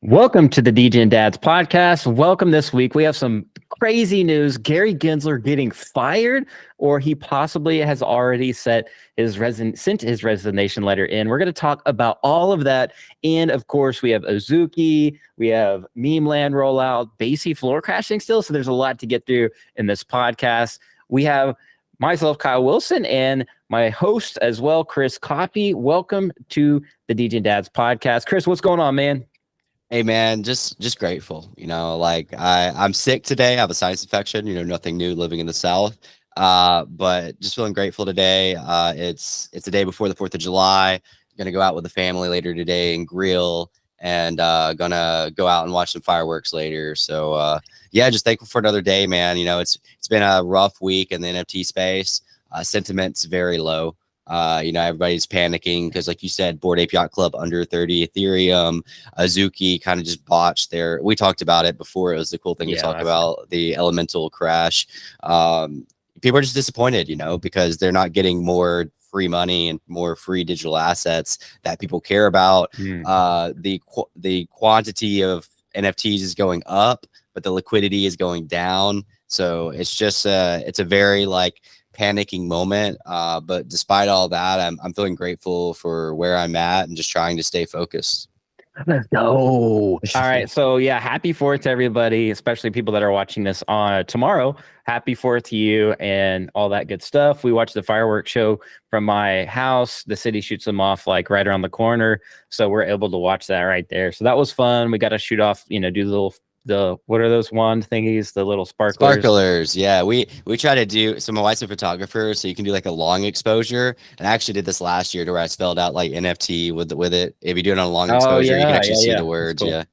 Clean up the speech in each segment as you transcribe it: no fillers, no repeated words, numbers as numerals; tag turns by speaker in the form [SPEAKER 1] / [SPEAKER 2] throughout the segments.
[SPEAKER 1] Welcome to the Degen Dads podcast. Welcome this week. We have some crazy news. Gary Gensler getting fired, or he possibly has already sent his resignation letter in. We're going to talk about all of that. And of course, we have Azuki, we have Memeland rollout, Basie floor crashing still. So there's a lot to get through in this podcast. We have myself, Kyle Willson, and my host as well, Chris Coffey. Welcome to the Degen Dads podcast. Chris, what's going on, man?
[SPEAKER 2] Hey man, just grateful. I'm sick today. I have a sinus infection. Nothing new living in the South. But just feeling grateful today. It's the day before the 4th of July. Gonna go out with the family later today and grill, and gonna go out and watch some fireworks later. So yeah, just thankful for another day, man. It's been a rough week in the NFT space. Sentiment's very low. Everybody's panicking because, like you said, Bored Ape Yacht Club under 30 Ethereum. Azuki kind of just botched we talked about it before. It was the cool thing to talk about, the elemental crash. People are just disappointed, because they're not getting more free money and more free digital assets that people care about. The quantity of NFTs is going up, but the liquidity is going down. So it's just it's a very panicking moment, but despite all that, I'm feeling grateful for where I'm at and just trying to stay focused.
[SPEAKER 1] Let's go. All right, so yeah, happy 4th to everybody, especially people that are watching this on tomorrow. Happy 4th to you and all that good stuff. We watched the fireworks show from my house. The city shoots them off right around the corner, so we're able to watch that right there. So that was fun. We got to shoot off, do what are those wand thingies, the little sparklers?
[SPEAKER 2] Yeah, we try to do, so my wife's a photographer, so you can do a long exposure, and I actually did this last year to where I spelled out NFT with it. If you do it on a long exposure, you can actually see the words. Cool. Yeah,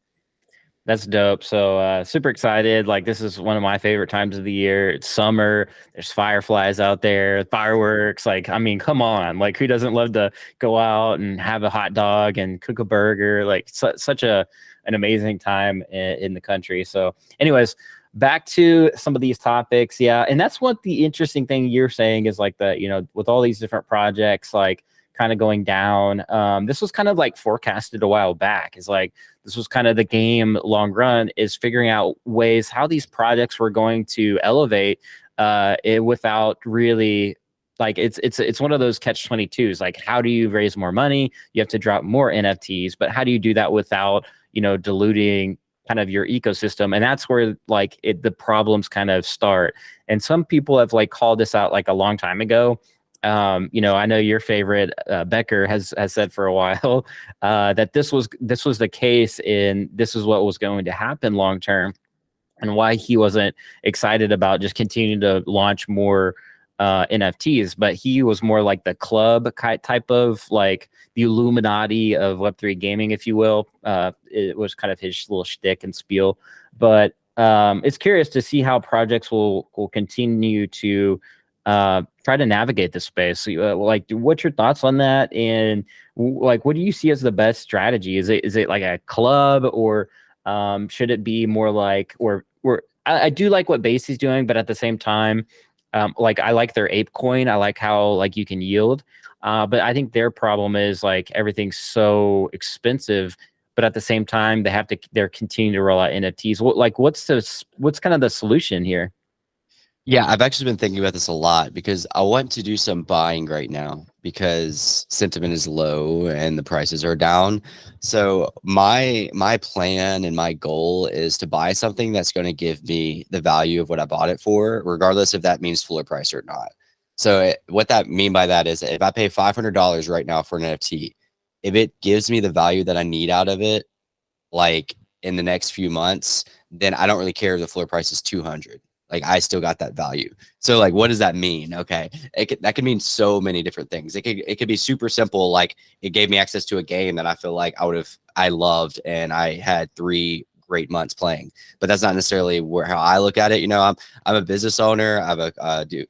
[SPEAKER 1] that's dope. So super excited. This is one of my favorite times of the year. It's summer, there's fireflies out there, fireworks. Come on, who doesn't love to go out and have a hot dog and cook a burger? Such an amazing time in the country. So anyways, back to some of these topics. Yeah. And that's what the interesting thing you're saying is with all these different projects, kind of going down. This was kind of forecasted a while back. This was kind of the game long run, is figuring out ways how these projects were going to elevate it without really it's one of those catch-22s. How do you raise more money? You have to drop more NFTs, but how do you do that without diluting kind of your ecosystem? And that's where the problems kind of start. And some people have called this out a long time ago. I know your favorite Becker has said for a while that this was the case, and this is what was going to happen long term, and why he wasn't excited about just continuing to launch more NFTs. But he was more like the club type of the Illuminati of Web3 gaming, if you will. It was kind of his little shtick and spiel. But it's curious to see how projects will continue to try to navigate this space. So, what's your thoughts on that? And what do you see as the best strategy? Is it like a club, or should it be more or I do like what Basie's doing, but at the same time, I like their ape coin. I like how you can yield, but I think their problem is everything's so expensive. But at the same time, they're continuing to roll out NFTs. What's kind of the solution here?
[SPEAKER 2] Yeah, I've actually been thinking about this a lot because I want to do some buying right now because sentiment is low and the prices are down. So my plan and my goal is to buy something that's going to give me the value of what I bought it for, regardless if that means floor price or not. So what that mean by that is, if I pay $500 right now for an NFT, if it gives me the value that I need out of it, in the next few months, then I don't really care if the floor price is 200. I still got that value. So what does that mean? Okay. That could mean so many different things. It could be super simple. It gave me access to a game that I feel I loved, and I had 3 great months playing, but that's not necessarily how I look at it. I'm a business owner. I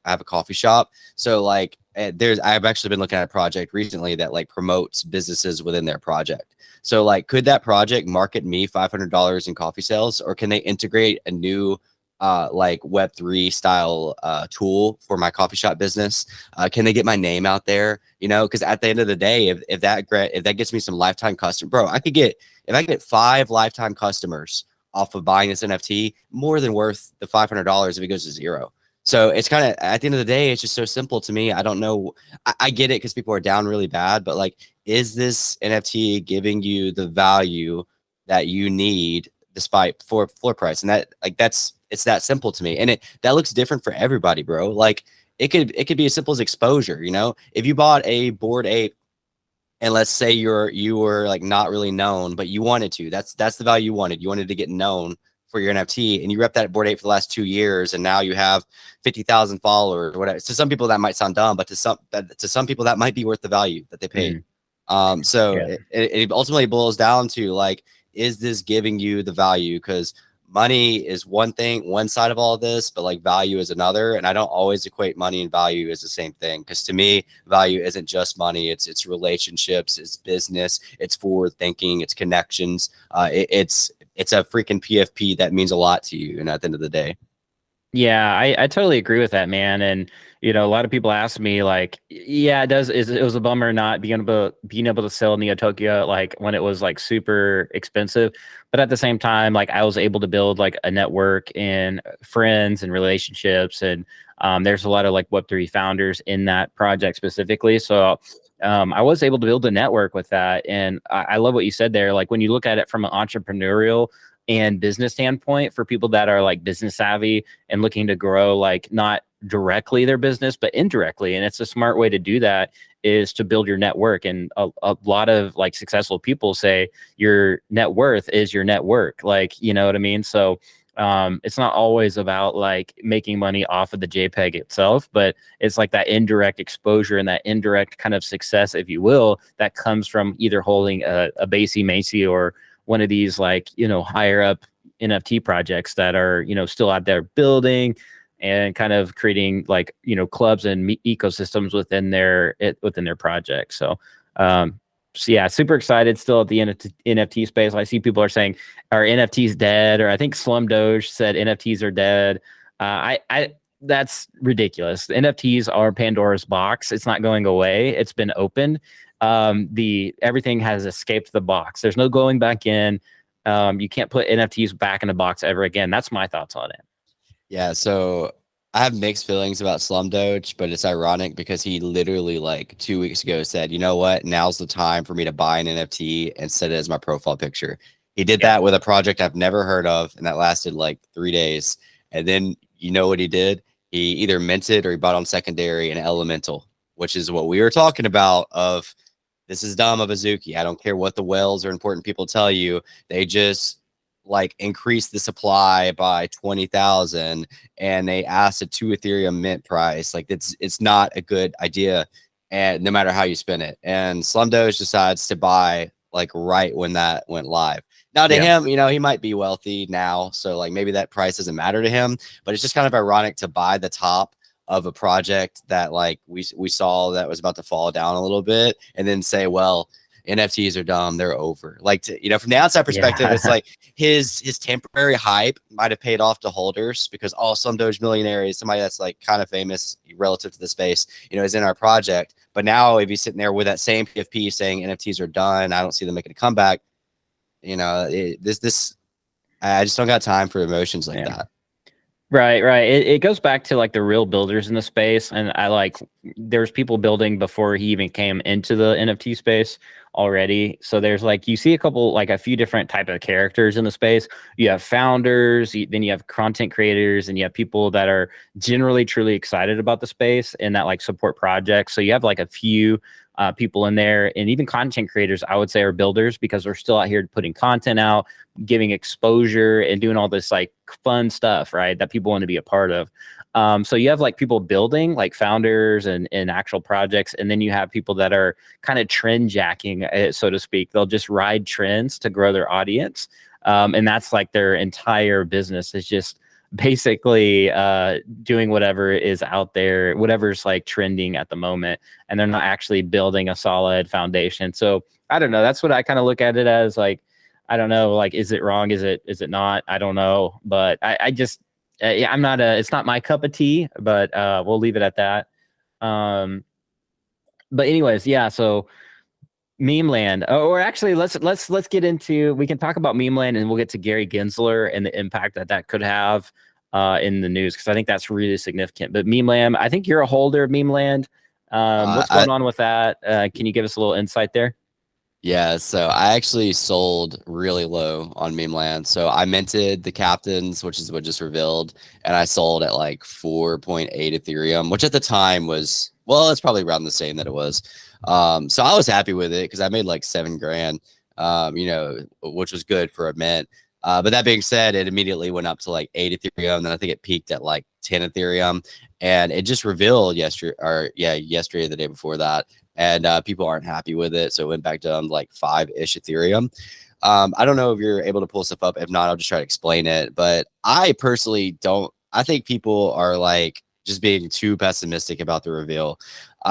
[SPEAKER 2] have a coffee shop. So I've actually been looking at a project recently that promotes businesses within their project. So could that project market me $500 in coffee sales, or can they integrate a new like Web3 style tool for my coffee shop business? Can they get my name out there? You know, because at the end of the day, if that gets me some lifetime customer, bro, if I get 5 lifetime customers off of buying this NFT, more than worth the $500 if it goes to 0. So it's kind of, at the end of the day, it's just so simple to me. I don't know. I get it because people are down really bad, but like, is this NFT giving you the value that you need despite floor price? And that, like, it's that simple to me. And that looks different for everybody, bro. Like, it could be as simple as exposure. You know, if you bought a Bored Ape, and let's say you were like not really known, but you wanted to, that's the value you wanted. You wanted to get known for your NFT, and you rep that Bored Ape for the last 2 years, and now you have 50,000 followers or whatever. To some people that might sound dumb, but to some people that might be worth the value that they paid. So it ultimately boils down to, like, is this giving you the value? Because money is one thing, one side of all of this, but like value is another. And I don't always equate money and value as the same thing. Because to me, value isn't just money. It's relationships, it's business, it's forward thinking, it's connections. It's a freaking PFP that means a lot to you. And at the end of the day.
[SPEAKER 1] Yeah, I totally agree with that, man. And you know, a lot of people ask me, like, yeah, it was a bummer not being able to sell Neo Tokyo like when it was like super expensive, but at the same time, like I was able to build like a network and friends and relationships, and there's a lot of like Web3 founders in that project specifically. So I was able to build a network with that, and I love what you said there. Like when you look at it from an entrepreneurial and business standpoint, for people that are like business savvy and looking to grow, like not directly their business, but indirectly. And it's a smart way to do that, is to build your network. And a lot of like successful people say your net worth is your network. Like, you know what I mean? So it's not always about like making money off of the JPEG itself, but it's like that indirect exposure and that indirect kind of success, if you will, that comes from either holding a Basie Macy or one of these, like, you know, higher up NFT projects that are, you know, still out there building and kind of creating like, you know, clubs and ecosystems within their project. So yeah, super excited still at the NFT space. I see people are saying, are NFTs dead? Or I think Slum Doge said NFTs are dead. I that's ridiculous. NFTs are Pandora's box. It's not going away. It's been opened. Everything has escaped the box. There's no going back in. You can't put NFTs back in the box ever again. That's my thoughts on it.
[SPEAKER 2] Yeah, so I have mixed feelings about Slum Doge, but it's ironic because he literally like 2 weeks ago said, you know what, now's the time for me to buy an NFT and set it as my profile picture. He did that with a project I've never heard of, and that lasted like 3 days. And then you know what he did? He either minted or he bought on secondary an elemental, which is what we were talking about of, this is dumb of Azuki. I don't care what the whales or important people tell you. They just like increase the supply by 20,000 and they asked a 2 Ethereum mint price. Like it's not a good idea, and no matter how you spin it. And Slum Doge decides to buy like right when that went live. Now to him, you know, he might be wealthy now, so like maybe that price doesn't matter to him, but it's just kind of ironic to buy the top of a project that like we saw that was about to fall down a little bit, and then say, well, NFTs are dumb, they're over. Like, you know, from the outside perspective, it's like his temporary hype might have paid off to holders because, oh, some Doge millionaire is somebody that's like kind of famous relative to the space, you know, is in our project. But now if he's sitting there with that same PFP saying NFTs are done, I don't see them making a comeback, you know, I just don't got time for emotions like that.
[SPEAKER 1] Right. It goes back to like the real builders in the space. And there's people building before he even came into the NFT space already. So there's like, you see a few different type of characters in the space. You have founders, then you have content creators, and you have people that are generally truly excited about the space and that like support projects. So you have like a few people in there, and even content creators, I would say, are builders because they're still out here putting content out, giving exposure and doing all this like fun stuff, right, that people want to be a part of. So you have like people building, like founders and actual projects, and then you have people that are kind of trend jacking, so to speak. They'll just ride trends to grow their audience, and that's like their entire business is just basically doing whatever is out there, whatever's like trending at the moment, and they're not actually building a solid foundation. So I don't know, that's what I kind of look at it as. Like, I don't know, like, is it wrong, is it not, I don't know, but I just Yeah, I'm not it's not my cup of tea, but we'll leave it at that. But anyways, yeah, so Memeland. Oh, or actually, let's get into. We can talk about Memeland, and we'll get to Gary Gensler and the impact that could have in the news, because I think that's really significant. But Memeland, I think you're a holder of Memeland. What's going on with that? Can you give us a little insight there?
[SPEAKER 2] Yeah, so I actually sold really low on Memeland. So I minted the captains, which is what just revealed, and I sold at like 4.8 Ethereum, which at the time was, well, it's probably around the same that it was. So I was happy with it because I made like 7 grand, you know, which was good for a mint. But that being said, it immediately went up to like 8 Ethereum. And then I think it peaked at like 10 Ethereum. And it just revealed yesterday, or yeah, yesterday, the day before that. And people aren't happy with it. So it went back down to like 5-ish Ethereum. I don't know if you're able to pull stuff up. If not, I'll just try to explain it. But I personally don't, I think people are like just being too pessimistic about the reveal.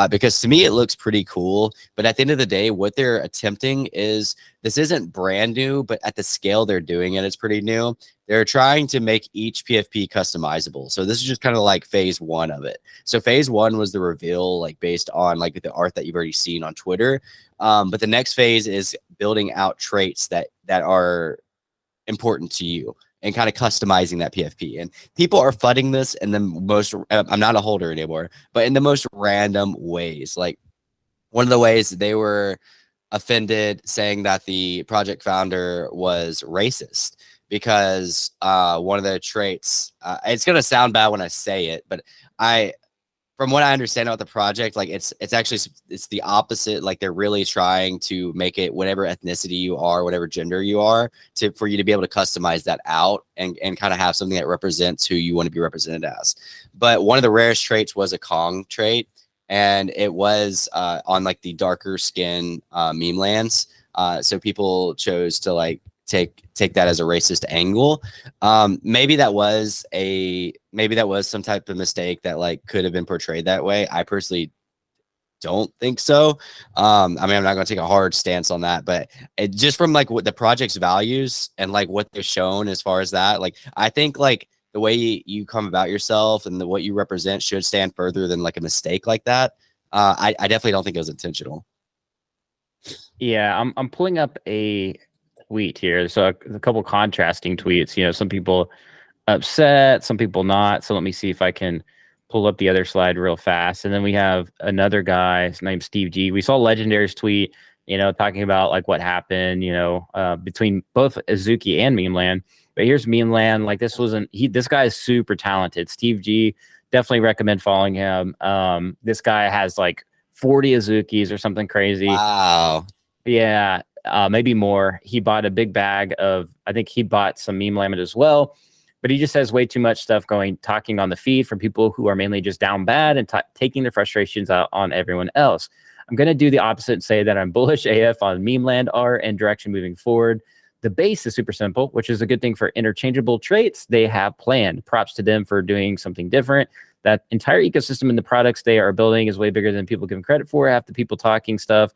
[SPEAKER 2] Because to me, it looks pretty cool. But at the end of the day, what they're attempting is, this isn't brand new, but at the scale they're doing it, it's pretty new. They're trying to make each PFP customizable. So this is just kind of like phase 1 of it. So phase 1 was the reveal, like based on like the art that you've already seen on Twitter. But the next phase is building out traits that are important to you and kind of customizing that PFP. And people are flooding this in the most, I'm not a holder anymore, but in the most random ways. Like one of the ways they were offended, saying that the project founder was racist because one of the traits, it's going to sound bad when I say it, but from what I understand about the project, like it's actually, it's the opposite. Like they're really trying to make it whatever ethnicity you are, whatever gender you are, for you to be able to customize that out and kind of have something that represents who you want to be represented as. But one of the rarest traits was a Kong trait, and it was on like the darker skin Memelands. So people chose to like take that as a racist angle. Maybe that was some type of mistake that like could have been portrayed that way. I personally don't think so. I mean, I'm not going to take a hard stance on that, but it just from like what the project's values and like what they've shown as far as that, like I think like the way you come about yourself and what you represent should stand further than like a mistake like that. I definitely don't think it was intentional.
[SPEAKER 1] Yeah, I'm pulling up a tweet here. So a couple contrasting tweets. You know, some people upset, some people not. So let me see if I can pull up the other slide real fast. And then we have another guy, his name's Steve G. We saw Legendary's tweet, you know, talking about like what happened, you know, between both Azuki and Memeland. But here's Memeland. Like this guy is super talented. Steve G, definitely recommend following him. This guy has like 40 Azukis or something crazy.
[SPEAKER 2] Wow.
[SPEAKER 1] Yeah, maybe more. He bought a big bag of, I think he bought some Memeland as well, but he just has way too much stuff talking on the feed from people who are mainly just down bad and taking their frustrations out on everyone else. I'm going to do the opposite and say that I'm bullish AF on Memeland art and direction moving forward. The base is super simple, which is a good thing for interchangeable traits they have planned. Props to them for doing something different. That entire ecosystem in the products they are building is way bigger than people give them credit for. Half the people talking stuff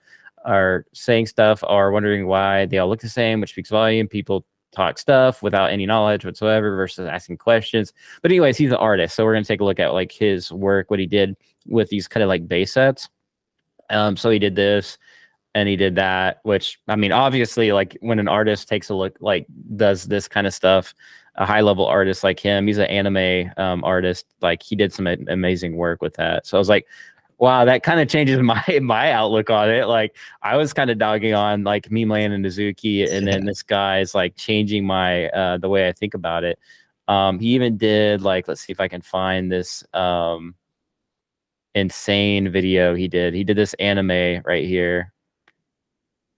[SPEAKER 1] are saying stuff are wondering why they all look the same, which speaks volume. People talk stuff without any knowledge whatsoever versus asking questions. But anyways, he's an artist. So we're going to take a look at like his work, what he did with these kind of like base sets. So he did this and he did that, which, I mean, obviously, like when an artist takes a look, like does this kind of stuff, a high level artist like him, he's an anime artist. Like he did some amazing work with that. So I was like, wow, that kind of changes my outlook on it. Like I was kind of dogging on like Memeland and Azuki, and then this guy's like changing my the way I think about it. He even did like, let's see if I can find this insane video he did. He did this anime right here.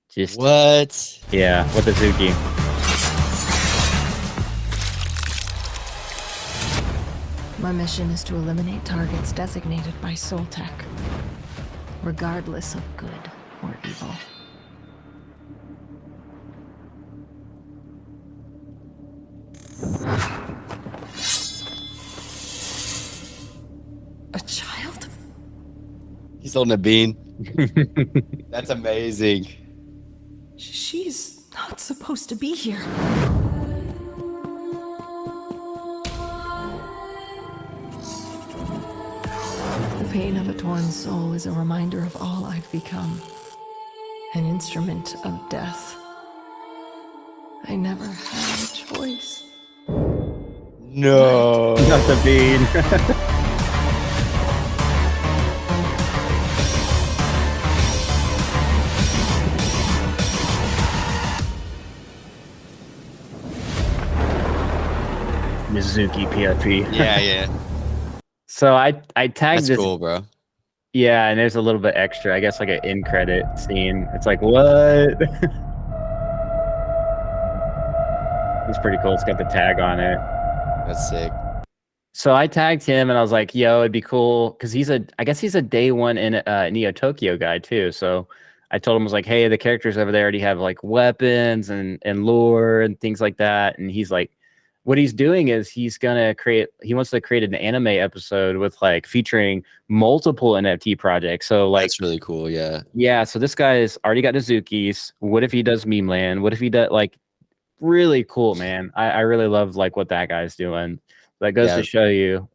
[SPEAKER 1] Just
[SPEAKER 2] what?
[SPEAKER 1] Yeah, with Azuki.
[SPEAKER 3] My mission is to eliminate targets designated by Soltech, regardless of good or evil. A child?
[SPEAKER 2] He's holding a bean. That's amazing.
[SPEAKER 3] She's not supposed to be here. pain of a torn soul is a reminder of all I've become. An instrument of death. I never had a choice.
[SPEAKER 2] No.
[SPEAKER 1] Not the bean. Azuki PFP.
[SPEAKER 2] Yeah.
[SPEAKER 1] So I tagged
[SPEAKER 2] That's
[SPEAKER 1] this.
[SPEAKER 2] cool, bro.
[SPEAKER 1] Yeah, and there's a little bit extra. I guess like an in credit scene. It's like what? It's pretty cool. It's got the tag on it.
[SPEAKER 2] That's sick.
[SPEAKER 1] So I tagged him and I was like, yo, it'd be cool because I guess he's a day one in Neo Tokyo guy too. So I told him, I was like, hey, the characters over there already have like weapons and lore and things like that. And he's like, what he's doing is he wants to create an anime episode with like featuring multiple NFT projects. So like,
[SPEAKER 2] that's really cool. Yeah.
[SPEAKER 1] Yeah. So this guy's already got Azuki's. What if he does Memeland? What if he does like really cool, man? I really love like what that guy's doing. That goes to show you,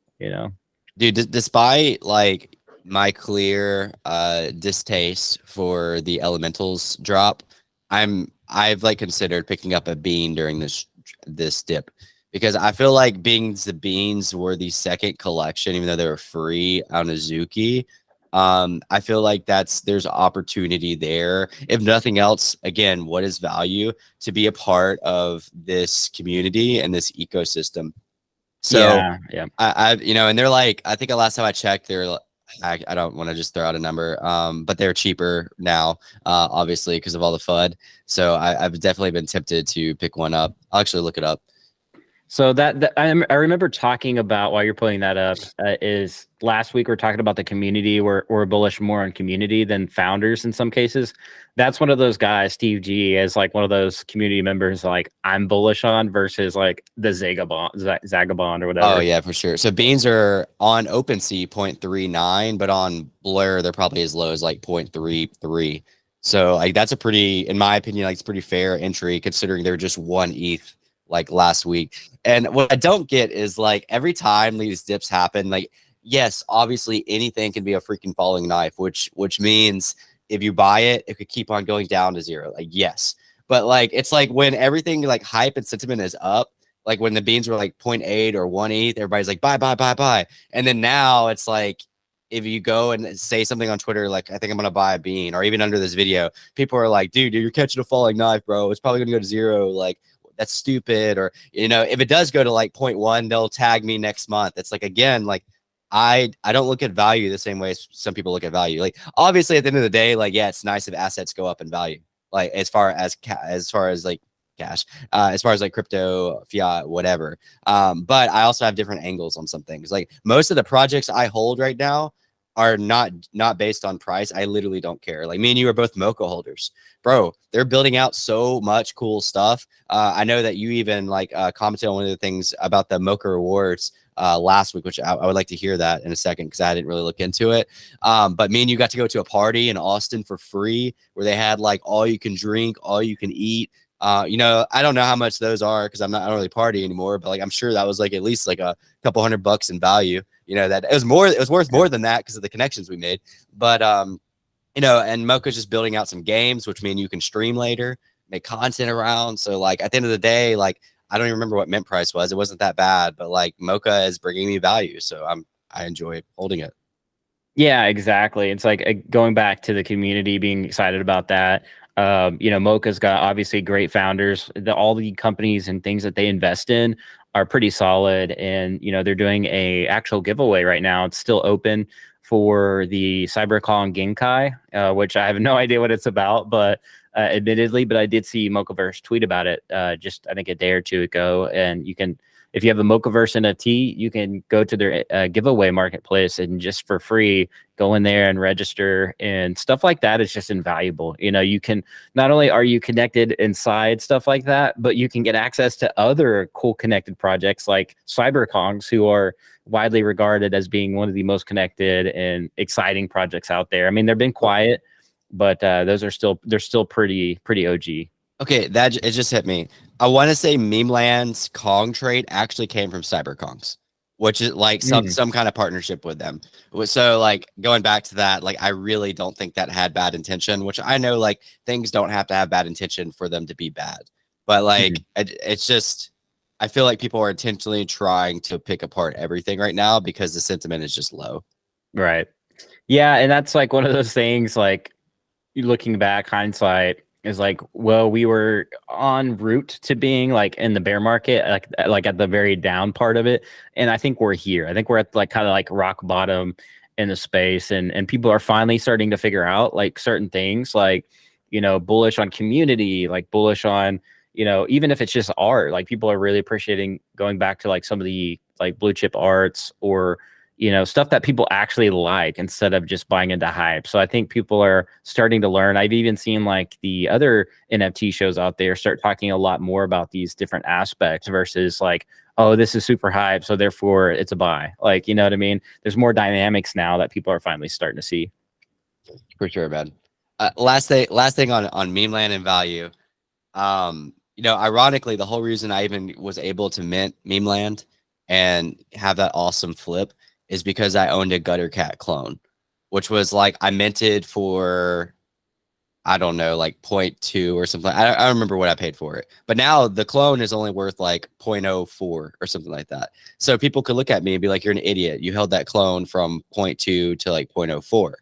[SPEAKER 2] dude, despite like my clear distaste for the elementals drop, I've like considered picking up a bean during this dip, because I feel like the beans were the second collection, even though they were free on Azuki. I feel like there's opportunity there. If nothing else, again, what is value to be a part of this community and this ecosystem? So
[SPEAKER 1] yeah.
[SPEAKER 2] I and they're like, I think the last time I checked, they're I don't want to just throw out a number, but they're cheaper now, obviously because of all the FUD. So I've definitely been tempted to pick one up. I'll actually look it up.
[SPEAKER 1] So I remember talking about, while you're pulling that up, is last week we're talking about the community. We're bullish more on community than founders in some cases. That's one of those guys, Steve G, is like one of those community members like I'm bullish on versus like the Zagabond or whatever.
[SPEAKER 2] Oh yeah, for sure. So beans are on OpenSea 0.39, but on Blur they're probably as low as like 0.33. So like that's a pretty, in my opinion, like it's pretty fair entry considering they're just 1 ETH like last week. And what I don't get is like every time these dips happen, like yes, obviously anything can be a freaking falling knife, which means if you buy it, it could keep on going down to zero. Like yes, but like it's like when everything like hype and sentiment is up, like when the beans were like 0.8 or 1 ETH, everybody's like buy. And then now it's like if you go and say something on Twitter, like I think I'm gonna buy a bean, or even under this video, people are like, dude, you're catching a falling knife, bro. It's probably gonna go to zero. Like that's stupid. Or if it does go to like 0.1, they'll tag me next month. It's like, again, like I don't look at value the same way some people look at value. Like obviously at the end of the day, like yeah, it's nice if assets go up in value, like as far as like cash, as far as like crypto, fiat, whatever. But I also have different angles on some things. Like most of the projects I hold right now are not based on price. I literally don't care. Like me and you are both Mocha holders, bro. They're building out so much cool stuff. I know that you even like commented on one of the things about the Mocha rewards last week, which I would like to hear that in a second because I didn't really look into it. But me and you got to go to a party in Austin for free where they had like all you can drink, all you can eat. I don't know how much those are because I don't really party anymore, but like I'm sure that was like at least like a couple $100 in value. That it was worth more than that because of the connections we made. But and Mocha's just building out some games, which mean you can stream later, make content around. So like at the end of the day, like I don't even remember what mint price was. It wasn't that bad, but like Mocha is bringing me value, so I enjoy holding it.
[SPEAKER 1] Yeah, exactly. It's like going back to the community, being excited about that. Mocha's got obviously great founders. All the companies and things that they invest in are pretty solid, and they're doing a actual giveaway right now. It's still open for the CyberCon Genkai, which I have no idea what it's about, but admittedly, but I did see Mochaverse tweet about it just I think a day or two ago, and you can. If you have a Mochaverse NFT, you can go to their giveaway marketplace and just for free go in there and register, and stuff like that is just invaluable. You can not only are you connected inside stuff like that, but you can get access to other cool connected projects like CyberKongs, who are widely regarded as being one of the most connected and exciting projects out there. I mean, they've been quiet, but they're still pretty OG.
[SPEAKER 2] Okay, it just hit me. I want to say Memeland's Kong trade actually came from CyberKongs. which is like some kind of partnership with them. So like going back to that, like I really don't think that had bad intention, which I know like things don't have to have bad intention for them to be bad. But like it's just, I feel like people are intentionally trying to pick apart everything right now because the sentiment is just low.
[SPEAKER 1] Right. Yeah, and that's like one of those things, like looking back, hindsight is like, well, we were en route to being like in the bear market, like at the very down part of it. And I think we're here. I think we're at like kind of like rock bottom in the space, and people are finally starting to figure out like certain things, like, you know, bullish on community, like bullish on, you know, even if it's just art, like people are really appreciating going back to like some of the like blue chip arts, or, you know, stuff that people actually like instead of just buying into hype. So I think people are starting to learn. I've even seen like the other NFT shows out there start talking a lot more about these different aspects versus like, oh, this is super hype, so therefore it's a buy. Like, you know what I mean? There's more dynamics now that people are finally starting to see.
[SPEAKER 2] For sure, man. Last thing on Memeland and value. You know, ironically, the whole reason I even was able to mint Memeland and have that awesome flip is because I owned a Gutter Cat clone, which was like I minted for, I don't know, like 0.2 or something. I don't remember what I paid for it. But now the clone is only worth like 0.04 or something like that. So people could look at me and be like, you're an idiot. You held that clone from 0.2 to like 0.04.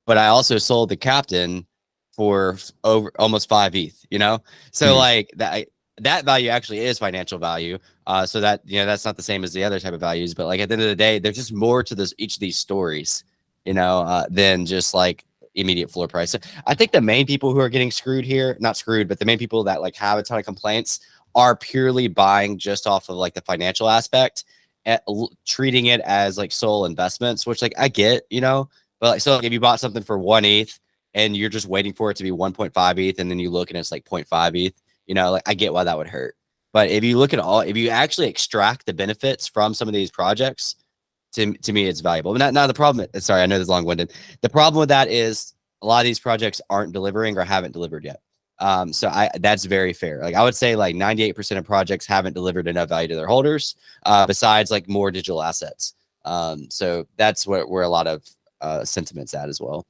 [SPEAKER 2] But I also sold the captain for over almost 5 ETH, you know? So like that value actually is financial value. So that, you know, that's not the same as the other type of values, but like at the end of the day, there's just more to this, each of these stories, you know, than just like immediate floor price. So I think the main people who are getting screwed here, not screwed, but the main people that like have a ton of complaints are purely buying just off of like the financial aspect and treating it as like sole investments, which like I get, you know, but like, so like if you bought something for 1 ETH and you're just waiting for it to be 1.5 ETH and then you look and it's like 0.5 ETH, you know, like I get why that would hurt. But if you look at all, if you actually extract the benefits from some of these projects, to me, it's valuable. But now the problem, sorry, I know this is long-winded. The problem with that is a lot of these projects aren't delivering or haven't delivered yet. So that's very fair. Like I would say like 98% of projects haven't delivered enough value to their holders, besides like more digital assets. So that's where a lot of sentiments at as well.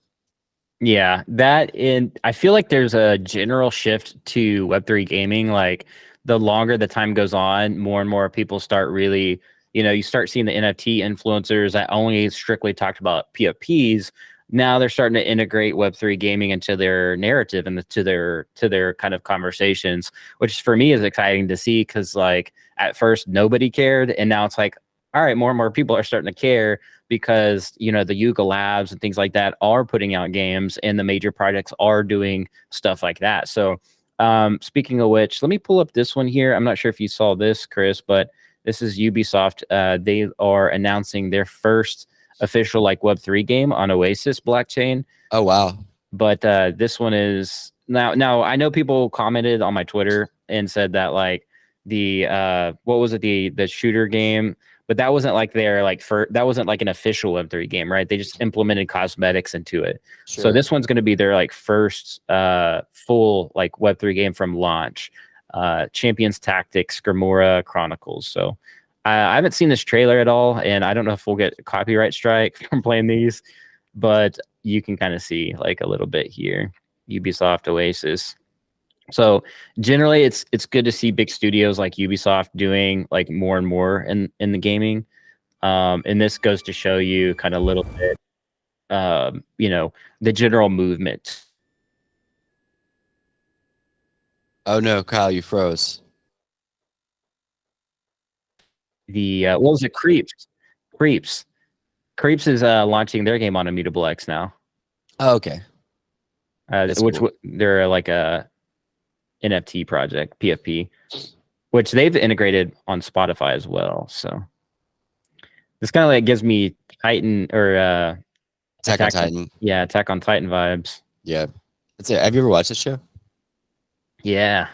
[SPEAKER 1] Yeah, I feel like there's a general shift to Web3 gaming. Like the longer the time goes on, more and more people start really, you know, you start seeing the NFT influencers that only strictly talked about PFPs. Now they're starting to integrate Web3 gaming into their narrative and to their kind of conversations, which for me is exciting to see, because like at first nobody cared, and now it's like, all right, more and more people are starting to care, because, you know, the Yuga Labs and things like that are putting out games, and the major projects are doing stuff like that. So speaking of which, let me pull up this one here. I'm not sure if you saw this, Chris, but this is Ubisoft. They are announcing their first official like Web3 game on Oasis blockchain.
[SPEAKER 2] Oh, wow.
[SPEAKER 1] But this one is now I know people commented on my Twitter and said that like the what was it, the shooter game, but that wasn't like that wasn't like an official Web3 game, right? They just implemented cosmetics into it. Sure. So this one's going to be their like first full like Web3 game from launch. Champions Tactics Grimora Chronicles. So I haven't seen this trailer at all, and I don't know if we'll get a copyright strike from playing these, but you can kind of see like a little bit here. Ubisoft Oasis. So generally it's good to see big studios like Ubisoft doing like more and more in the gaming. And this goes to show you kind of a little bit, you know, the general movement.
[SPEAKER 2] Oh no, Kyle, you froze.
[SPEAKER 1] The what was it? Creeps is launching their game on Immutable X now.
[SPEAKER 2] Oh, okay.
[SPEAKER 1] Which cool. They're like a NFT project, PFP, which they've integrated on Spotify as well. So this kind of like gives me Titan or
[SPEAKER 2] Attack on Titan.
[SPEAKER 1] Yeah, Attack on Titan vibes.
[SPEAKER 2] Yeah, that's it. Have you ever watched this show?
[SPEAKER 1] Yeah.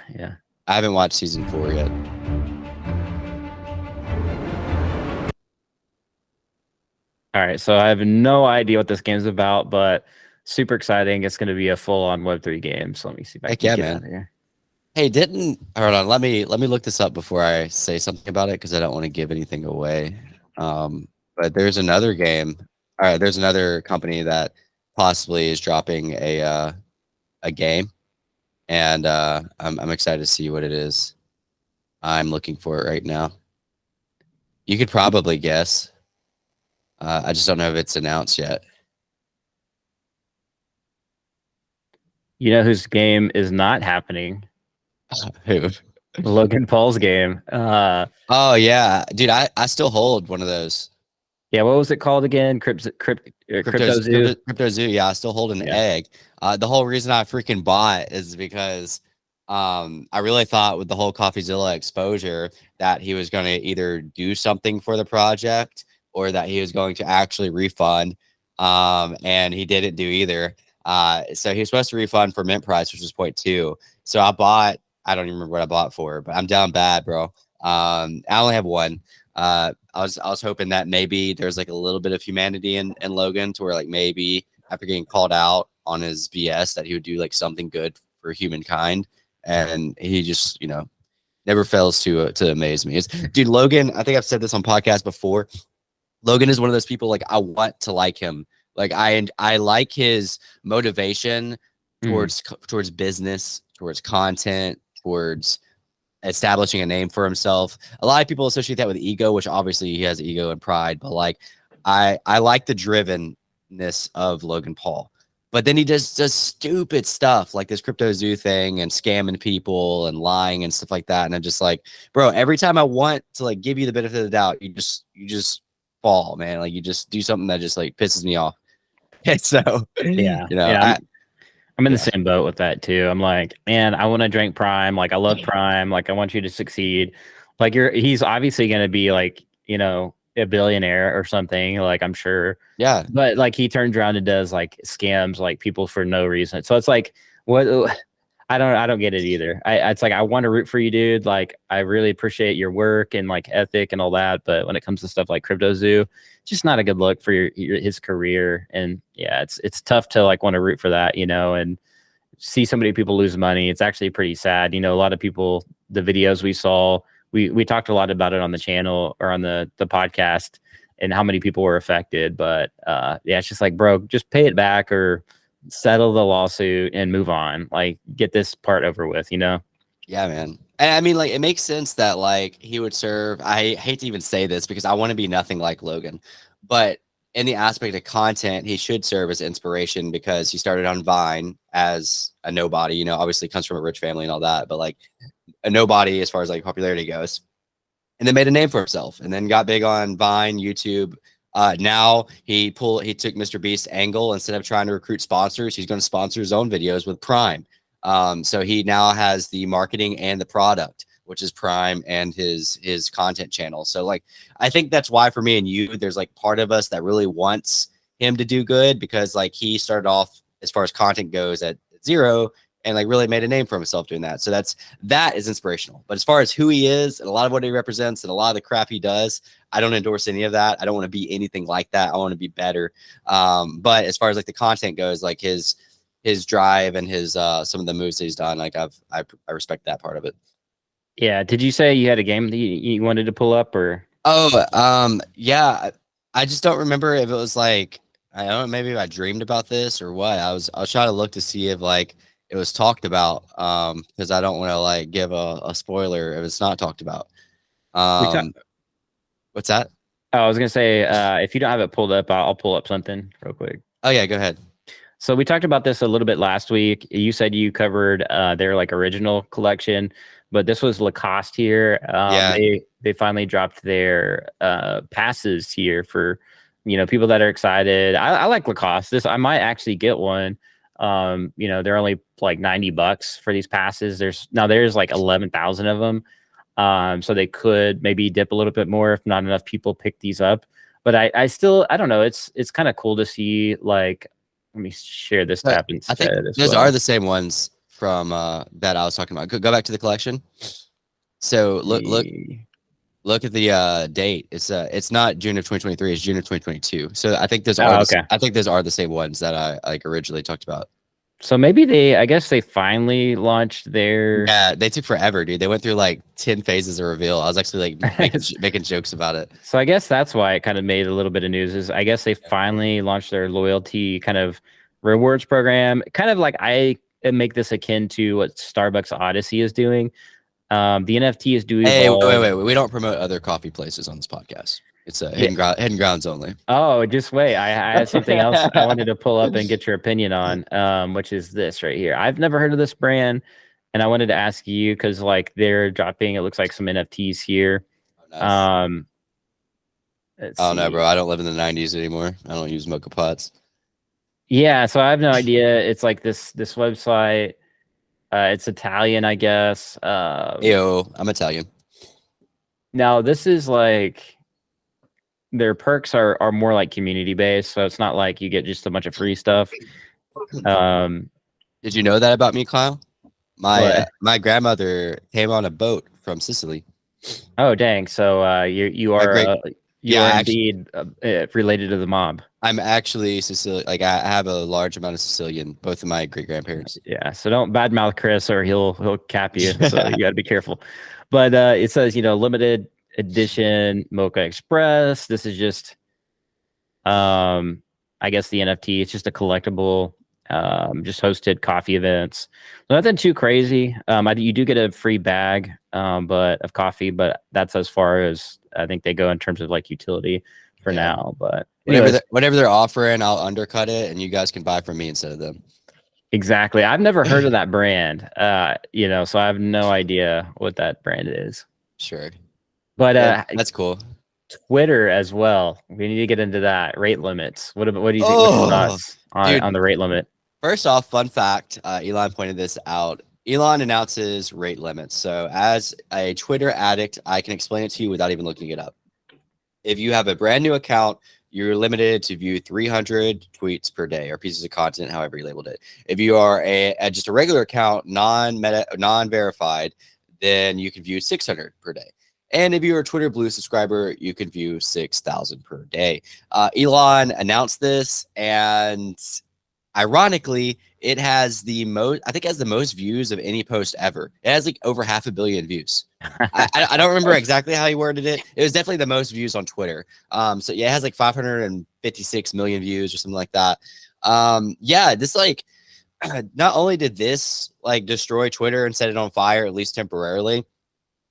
[SPEAKER 2] I haven't watched season 4 yet.
[SPEAKER 1] All right, so I have no idea what this game's about, but super exciting. It's going to be a full-on Web3 game. So let me see if I can get out of here.
[SPEAKER 2] Hey, hold on. Let me look this up before I say something about it, because I don't want to give anything away. But there's another game. All right, there's another company that possibly is dropping a game, and I'm excited to see what it is. I'm looking for it right now. You could probably guess. I just don't know if it's announced yet.
[SPEAKER 1] You know whose game is not happening?
[SPEAKER 2] Who?
[SPEAKER 1] Logan Paul's game.
[SPEAKER 2] Oh yeah, dude, I still hold one of those.
[SPEAKER 1] Yeah, what was it called again? Crypto Zoo.
[SPEAKER 2] Crypto Zoo. Yeah, I still hold an
[SPEAKER 1] Yeah.
[SPEAKER 2] egg. The whole reason I freaking bought is because I really thought with the whole CoffeeZilla exposure that he was going to either do something for the project or that he was going to actually refund. And he didn't do either. So he was supposed to refund for mint price, which was 0.2. So I bought, I don't even remember what I bought for, but I'm down bad, bro. I only have one. I was hoping that maybe there's like a little bit of humanity in Logan to where like maybe after getting called out on his BS that he would do like something good for humankind, and he just never fails to amaze me. Dude, Logan, I think I've said this on podcast before. Logan is one of those people like I want to like him. Like I like his motivation towards business, towards content, towards establishing a name for himself. A lot of people associate that with ego, which obviously he has ego and pride, but like I like the drivenness of Logan Paul. But then he does stupid stuff like this Crypto Zoo thing and scamming people and lying and stuff like that. And I'm just like, bro, every time I want to like give you the benefit of the doubt, you just fall, man. Like you just do something that just like pisses me off. And so
[SPEAKER 1] Yeah. I'm in the same boat with that too. I'm like, man, I want to drink Prime. Like, I love Prime. Like, I want you to succeed. Like, he's obviously going to be like, a billionaire or something. Like, I'm sure.
[SPEAKER 2] Yeah.
[SPEAKER 1] But like, he turns around and does like scams, like people for no reason. So it's like, what? I don't get it either. It's like, I want to root for you, dude. Like, I really appreciate your work and like ethic and all that. But when it comes to stuff like Crypto Zoo, just not a good look for his career. And yeah, it's tough to like want to root for that, and see so many people lose money. It's actually pretty sad. A lot of people, the videos we saw, we talked a lot about it on the channel or on the podcast and how many people were affected. But yeah, it's just like, bro, just pay it back or settle the lawsuit and move on. Like, get this part over with,
[SPEAKER 2] Yeah, man. And I mean, like, it makes sense that like he would serve. I hate to even say this because I want to be nothing like Logan, but in the aspect of content, he should serve as inspiration because he started on Vine as a nobody. Obviously comes from a rich family and all that, but like a nobody as far as like popularity goes, and then made a name for himself, and then got big on Vine, YouTube. Now he took Mr. Beast's angle. Instead of trying to recruit sponsors, he's going to sponsor his own videos with Prime. So he now has the marketing and the product, which is Prime and his content channel. So like, I think that's why for me and you, there's like part of us that really wants him to do good because like he started off as far as content goes at 0 and like really made a name for himself doing that. So that is inspirational. But as far as who he is and a lot of what he represents and a lot of the crap he does, I don't endorse any of that. I don't want to be anything like that. I want to be better. But as far as like the content goes, like his drive and his some of the moves that he's done, like I respect that part of it.
[SPEAKER 1] Yeah. Did you say you had a game that you wanted to pull up or?
[SPEAKER 2] Oh, yeah. I just don't remember if it was like, I don't know, maybe I dreamed about this or what. I was trying to look to see if like it was talked about. Because I don't want to like give a spoiler if it's not talked about. What's that?
[SPEAKER 1] Oh, I was gonna say, if you don't have it pulled up, I'll pull up something real quick.
[SPEAKER 2] Oh yeah, go ahead.
[SPEAKER 1] So we talked about this a little bit last week. You said you covered their like original collection, but this was Lacoste here.
[SPEAKER 2] Yeah.
[SPEAKER 1] They finally dropped their passes here for people that are excited. I like Lacoste. I might actually get one. They're only like $90 for these passes. There's like 11,000 of them. So they could maybe dip a little bit more if not enough people pick these up. But I still don't know. It's kind of cool to see. Like, let me share this tab instead.
[SPEAKER 2] I think those are the same ones from that I was talking about. Go back to the collection. So look at the date. It's not June of 2023. It's June of 2022. So I think those are I think those are the same ones that I like originally talked about.
[SPEAKER 1] So maybe I guess they finally launched their.
[SPEAKER 2] Yeah, they took forever, dude. They went through like 10 phases of reveal. I was actually like making jokes about it.
[SPEAKER 1] So I guess that's why it kind of made a little bit of news. Is I guess they finally launched their loyalty kind of rewards program. Kind of like I make this akin to what Starbucks Odyssey is doing. The NFT is do
[SPEAKER 2] Hey,
[SPEAKER 1] evolve.
[SPEAKER 2] wait. We don't promote other coffee places on this podcast. It's a hidden grounds only.
[SPEAKER 1] Oh, just wait. I had something else I wanted to pull up and get your opinion on, which is this right here. I've never heard of this brand, and I wanted to ask you because like they're dropping, it looks like some NFTs here.
[SPEAKER 2] Oh, nice.
[SPEAKER 1] Let's
[SPEAKER 2] I don't know,
[SPEAKER 1] see.
[SPEAKER 2] bro. I don't live in the 90s anymore. I don't use mocha pots.
[SPEAKER 1] Yeah, so I have no idea. It's like this website. It's Italian, I guess.
[SPEAKER 2] Ew, I'm Italian.
[SPEAKER 1] Now this is like their perks are more like community based, so it's not like you get just a bunch of free stuff.
[SPEAKER 2] Did you know that about me, Kyle?
[SPEAKER 1] What?
[SPEAKER 2] My grandmother came on a boat from Sicily.
[SPEAKER 1] Oh dang! So you are indeed related to the mob.
[SPEAKER 2] I'm actually Sicilian. Like I have a large amount of Sicilian. Both of my great grandparents.
[SPEAKER 1] Yeah. So don't badmouth Chris, or he'll cap you. So you got to be careful. But it says limited edition Mocha Express. This is just I guess the NFT. It's just a collectible. Just hosted coffee events. Nothing too crazy. You do get a free bag, but of coffee, but that's as far as I think they go in terms of like utility for now. But
[SPEAKER 2] whatever they're offering, I'll undercut it, and you guys can buy from me instead of them.
[SPEAKER 1] Exactly. I've never heard of that brand. So I have no idea what that brand is.
[SPEAKER 2] Sure.
[SPEAKER 1] But
[SPEAKER 2] that's cool.
[SPEAKER 1] Twitter as well. We need to get into that. Rate limits. What do you think? What's your thoughts on the rate limit?
[SPEAKER 2] First off, fun fact, Elon pointed this out. Elon announces rate limits. So as a Twitter addict, I can explain it to you without even looking it up. If you have a brand new account, you're limited to view 300 tweets per day or pieces of content, however you labeled it. If you are just a regular account, non-verified, then you can view 600 per day. And if you're a Twitter Blue subscriber, you can view 6,000 per day. Elon announced this, and ironically, it has the most, I think it has the most views of any post ever. It has like over 500 million views. I don't remember exactly how he worded it. It was definitely the most views on Twitter. So yeah, it has like 556 million views or something like that. Yeah, this like, not only did this like destroy Twitter and set it on fire, at least temporarily,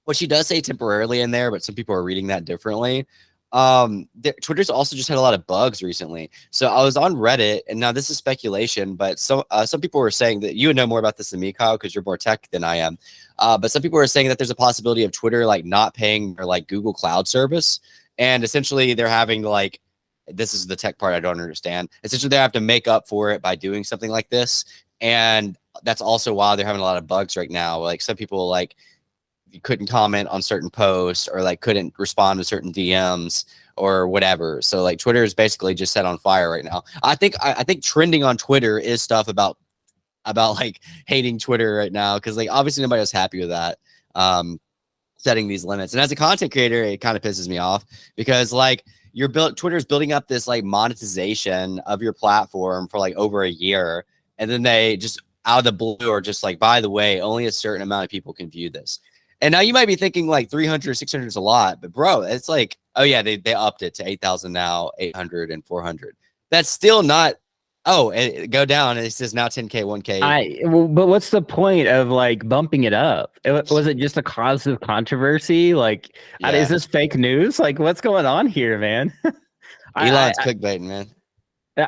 [SPEAKER 2] which he does say temporarily in there, but some people are reading that differently. Twitter's also just had a lot of bugs recently. So I was on Reddit, and now this is speculation, but some people were saying that you would know more about this than me, Kyle, because you're more tech than I am. But some people are saying that there's a possibility of Twitter like not paying their like Google Cloud service, and essentially they're having like, this is the tech part I don't understand. Essentially, they have to make up for it by doing something like this, and that's also why they're having a lot of bugs right now. Like some people like you couldn't comment on certain posts or like couldn't respond to certain DMs or whatever. So like Twitter is basically just set on fire right now. I think trending on Twitter is stuff about like hating Twitter right now, because like obviously nobody was happy with that. Setting these limits, and as a content creator, it kind of pisses me off because like Twitter's building up this like monetization of your platform for like over a year, and then they just out of the blue are just like, by the way, only a certain amount of people can view this. And now you might be thinking like 300, 600 is a lot, but bro, it's like, oh yeah, they upped it to 8,000 now, 800 and 400. That's still not, go down and it says now 10K, 1K.
[SPEAKER 1] But what's the point of like bumping it up? Was it just a cause of controversy? Like, is this fake news? Like, what's going on here, man?
[SPEAKER 2] Elon's clickbaiting, man.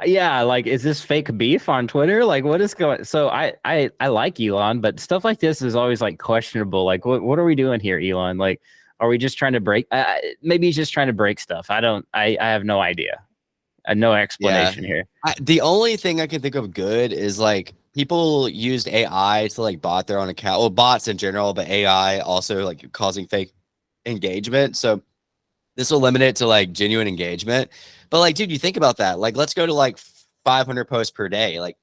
[SPEAKER 1] Yeah, like, is this fake beef on Twitter? Like, what is going? So I like Elon, but stuff like this is always like questionable. Like, what are we doing here, Elon? Like, are we just trying to break? Maybe he's just trying to break stuff. I have no idea. No explanation here.
[SPEAKER 2] The only thing I can think of good is like people used AI to like bot their own account. Well, bots in general, but AI also like causing fake engagement. So this will limit it to like genuine engagement. But like, dude, you think about that. Like, let's go to like 500 posts per day. Like,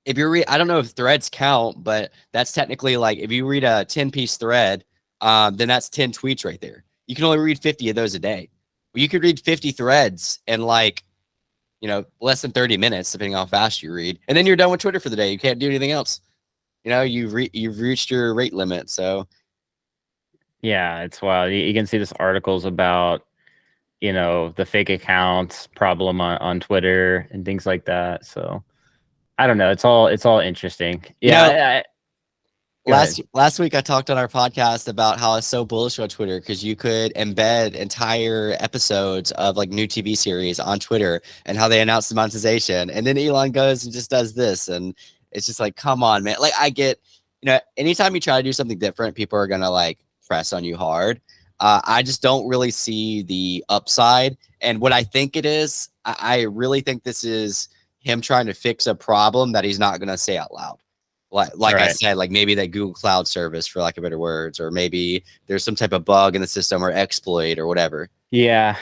[SPEAKER 2] if you're I don't know if threads count, but that's technically like if you read a 10-piece thread, then that's 10 tweets right there. You can only read 50 of those a day. You could read 50 threads and like less than 30 minutes, depending on how fast you read. And then you're done with Twitter for the day. You can't do anything else. You've reached your rate limit. So
[SPEAKER 1] Yeah, it's wild. You can see this articles about, the fake accounts problem on Twitter and things like that. So I don't know. It's all interesting. Yeah. Go ahead.
[SPEAKER 2] last week I talked on our podcast about how I was so bullish on Twitter because you could embed entire episodes of like new TV series on Twitter and how they announced the monetization. And then Elon goes and just does this. And it's just like, come on, man. Like I get, anytime you try to do something different, people are going to like press on you hard. I just don't really see the upside. And what I think it is, I really think this is him trying to fix a problem that he's not going to say out loud. Like I said, like maybe that Google Cloud service, for lack of better words, or maybe there's some type of bug in the system or exploit or whatever.
[SPEAKER 1] Yeah.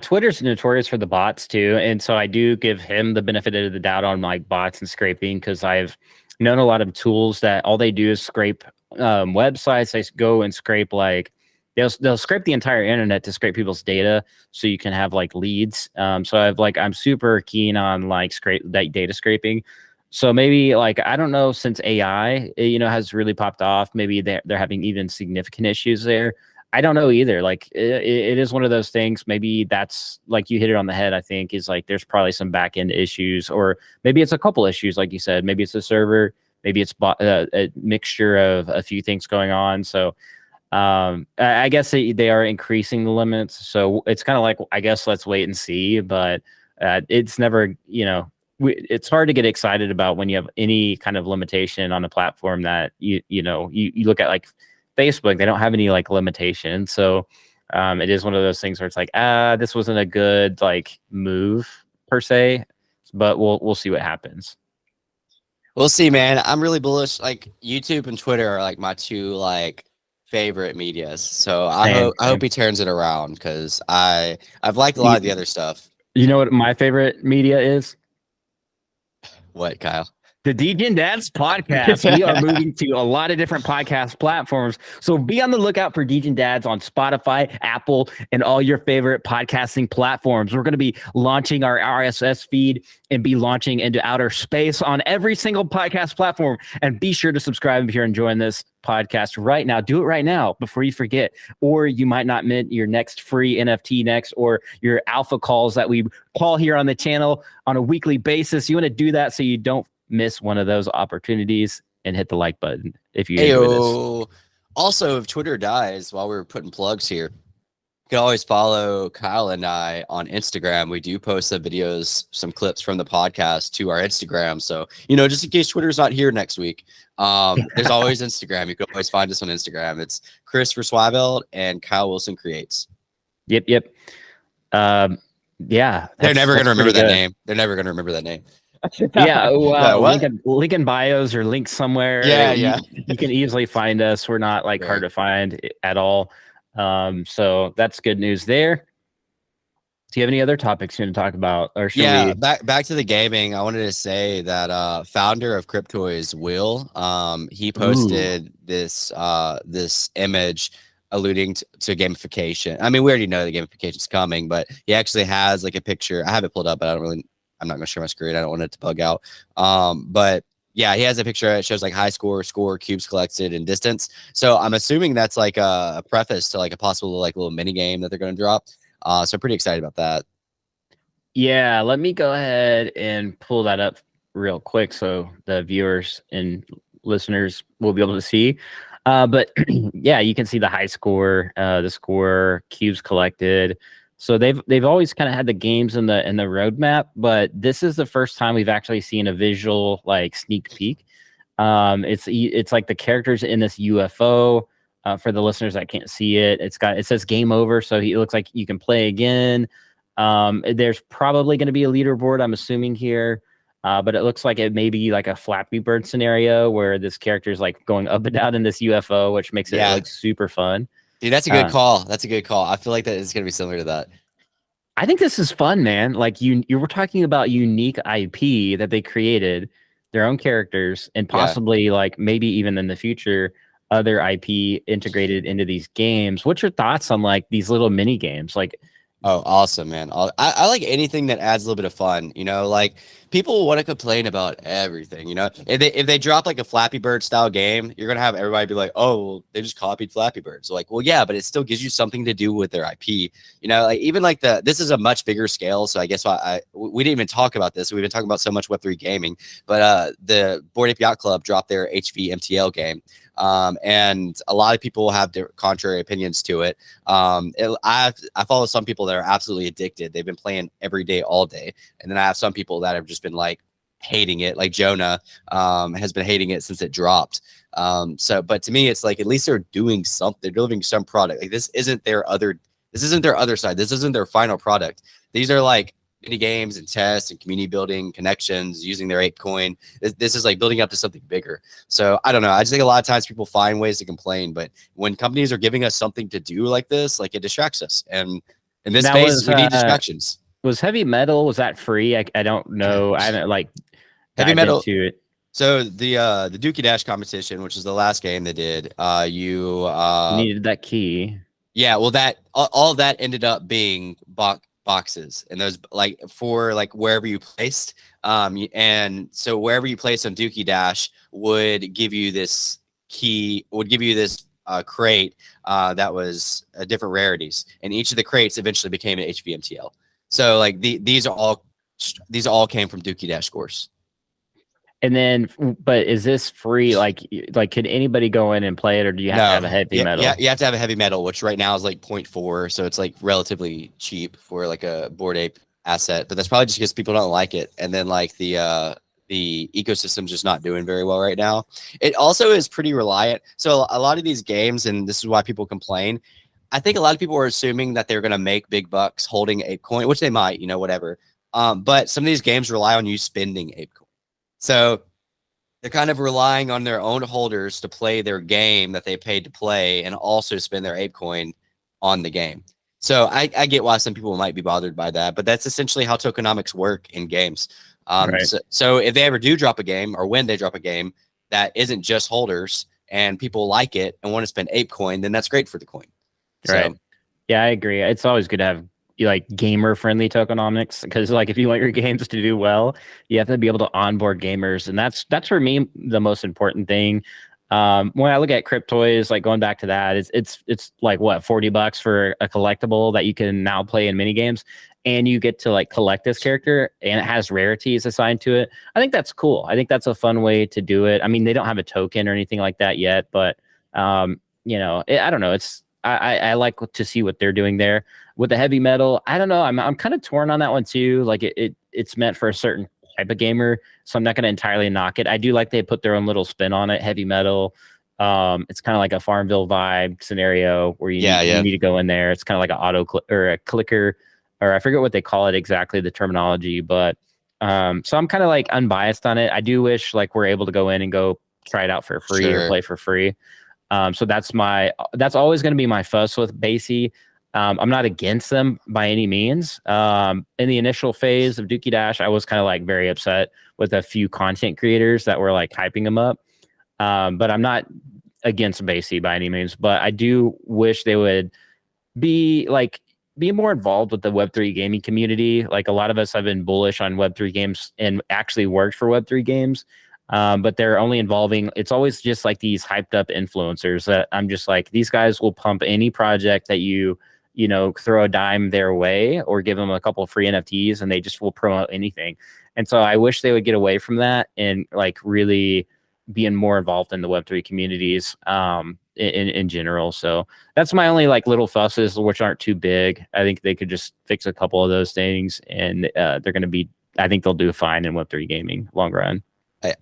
[SPEAKER 1] Twitter's notorious for the bots too. And so I do give him the benefit of the doubt on like bots and scraping, because I've known a lot of tools that all they do is scrape websites. They go and scrape like they'll scrape the entire internet to scrape people's data so you can have like leads. So I'm super keen on like data scraping. So maybe like, I don't know, since AI, has really popped off, maybe they're having even significant issues there. I don't know either. Like it is one of those things. Maybe that's like you hit it on the head. I think is like, there's probably some back end issues, or maybe it's a couple issues. Like you said, maybe it's a server, maybe it's a mixture of a few things going on. So I guess they are increasing the limits. So it's kind of like, I guess let's wait and see, but it's never, it's hard to get excited about when you have any kind of limitation on a platform that you look at like Facebook, they don't have any like limitation. So it is one of those things where it's like, this wasn't a good like move per se, but we'll see what happens.
[SPEAKER 2] We'll see, man. I'm really bullish. Like YouTube and Twitter are like my two like favorite medias. So I hope he turns it around, because I've liked a lot of the other stuff.
[SPEAKER 1] You know what my favorite media is?
[SPEAKER 2] What, Kyle?
[SPEAKER 1] The Degen Dads podcast. We are moving to a lot of different podcast platforms. So be on the lookout for Degen Dads on Spotify, Apple, and all your favorite podcasting platforms. We're going to be launching our RSS feed and be launching into outer space on every single podcast platform. And be sure to subscribe if you're enjoying this podcast right now. Do it right now before you forget, or you might not mint your next free NFT next, or your alpha calls that we call here on the channel on a weekly basis. You want to do that so you don't miss one of those opportunities, and hit the like button if you enjoy this.
[SPEAKER 2] Also, if Twitter dies while we're putting plugs here, you can always follow Kyle and I on Instagram. We do post the videos, some clips from the podcast to our Instagram. So, just in case Twitter's not here next week, there's always Instagram. You can always find us on Instagram. It's Christopher Swiveld and Kyle Willson Creates.
[SPEAKER 1] Yep. Yeah.
[SPEAKER 2] They're never going to remember that name. They're never going to remember that name.
[SPEAKER 1] Yeah, link in bios or link somewhere.
[SPEAKER 2] Yeah.
[SPEAKER 1] You can easily find us. We're not like hard to find at all. So that's good news there. Do you have any other topics you want to talk about? Or should we...
[SPEAKER 2] back to the gaming. I wanted to say that founder of Cryptoys, Will, he posted this image alluding to gamification. I mean, we already know that gamification is coming, but he actually has like a picture. I have it pulled up, but I'm not gonna share my screen. I don't want it to bug out. But yeah, he has a picture that shows like high score, cubes collected, and distance. So I'm assuming that's like a preface to like a possible like little mini game that they're gonna drop. So I'm pretty excited about that.
[SPEAKER 1] Yeah, let me go ahead and pull that up real quick so the viewers and listeners will be able to see. But yeah, you can see the high score, the score, cubes collected. So they've always kind of had the games in the roadmap, but this is the first time we've actually seen a visual like sneak peek. It's like the characters in this UFO. For the listeners that can't see it, it says game over, so it looks like you can play again. There's probably going to be a leaderboard, I'm assuming here, but it looks like it may be like a Flappy Bird scenario where this character is like going up and down in this UFO, which makes it like super fun.
[SPEAKER 2] Dude, that's a good call. That's a good call. I feel like that is going to be similar to that.
[SPEAKER 1] I think this is fun, man. Like you were talking about unique IP that they created, their own characters, and possibly like maybe even in the future, other IP integrated into these games. What's your thoughts on like these little mini games? Like,
[SPEAKER 2] Oh, awesome, man. I like anything that adds a little bit of fun, you know, like people want to complain about everything, you know, if they drop like a Flappy Bird style game, you're going to have everybody be like, oh, well, they just copied Flappy Bird. So like, well, yeah, but it still gives you something to do with their IP, you know, like even like this is a much bigger scale. So I guess we didn't even talk about this. We've been talking about so much Web3 gaming, but the Bored Ape Yacht Club dropped their HVMTL game. And a lot of people have contrary opinions to it. I follow some people that are absolutely addicted. They've been playing every day, all day. And then I have some people that have just been like hating it. Like Jonah has been hating it since it dropped. But to me, it's like, at least they're doing something. They're delivering some product. Like this isn't their other side. This isn't their final product. These are like mini games and tests and community building connections using their ape coin. This is like building up to something bigger. So I don't know. I just think a lot of times people find ways to complain, but when companies are giving us something to do like this, like it distracts us. And in this space, we need distractions.
[SPEAKER 1] Was Heavy Metal, was that free? I don't know. I haven't like
[SPEAKER 2] Heavy Metal
[SPEAKER 1] into it.
[SPEAKER 2] So the Dookie Dash competition, which is the last game they did, you
[SPEAKER 1] needed that key.
[SPEAKER 2] Yeah, well, that all that ended up being boxes, and those like for like wherever you placed, and so wherever you placed on Dookie Dash would give you this key, would give you this crate that was different rarities, and each of the crates eventually became an HVMTL. So like these all came from Dookie Dash scores.
[SPEAKER 1] And then, but is this free? Like could anybody go in and play it, or do you have to have a heavy metal?
[SPEAKER 2] Yeah, you have to have a heavy metal, which right now is like 0.4, so it's like relatively cheap for like a Bored Ape asset. But that's probably just because people don't like it, and then like the ecosystem's just not doing very well right now. It also is pretty reliant. So a lot of these games, and this is why people complain, I think a lot of people are assuming that they're going to make big bucks holding ApeCoin, which they might, you know, whatever. But some of these games rely on you spending ApeCoin. So they're kind of relying on their own holders to play their game that they paid to play and also spend their ApeCoin on the game. So I get why some people might be bothered by that, but that's essentially how tokenomics work in games.
[SPEAKER 1] Right.
[SPEAKER 2] So if they ever do drop a game, or when they drop a game that isn't just holders and people like it and want to spend ApeCoin, then that's great for the coin.
[SPEAKER 1] Right. Yeah, I agree. It's always good to have like gamer friendly tokenomics, because like if you want your games to do well, you have to be able to onboard gamers, and that's for me the most important thing. When I look at cryptoys, like going back to that, it's like what, $40 for a collectible that you can now play in mini games, and you get to like collect this character and it has rarities assigned to it. I think that's cool. I think that's a fun way to do it. I mean, they don't have a token or anything like that yet, but you know, I don't know. I like to see what they're doing there with the heavy metal. I don't know. I'm kind of torn on that one too. Like it's meant for a certain type of gamer, so I'm not going to entirely knock it. I do like they put their own little spin on it. Heavy metal. It's kind of like a Farmville vibe scenario where you need to go in there. It's kind of like an auto or a clicker, or I forget what they call it exactly, the terminology, but so I'm kind of like unbiased on it. I do wish like we're able to go in and go try it out for free or play for free. So that's always going to be my fuss with Basey. I'm not against them by any means. In the initial phase of Dookie Dash, I was kind of like very upset with a few content creators that were like hyping them up. But I'm not against Basey by any means, but I do wish they would be more involved with the Web3 gaming community. Like a lot of us have been bullish on Web3 games and actually worked for Web3 games. But they're only involving, it's always just like these hyped up influencers that I'm just like, these guys will pump any project that you know, throw a dime their way or give them a couple of free NFTs, and they just will promote anything. And so I wish they would get away from that and like really being more involved in the Web3 communities in general. So that's my only like little fusses, which aren't too big. I think they could just fix a couple of those things, and they're going to be, I think they'll do fine in Web3 gaming long run.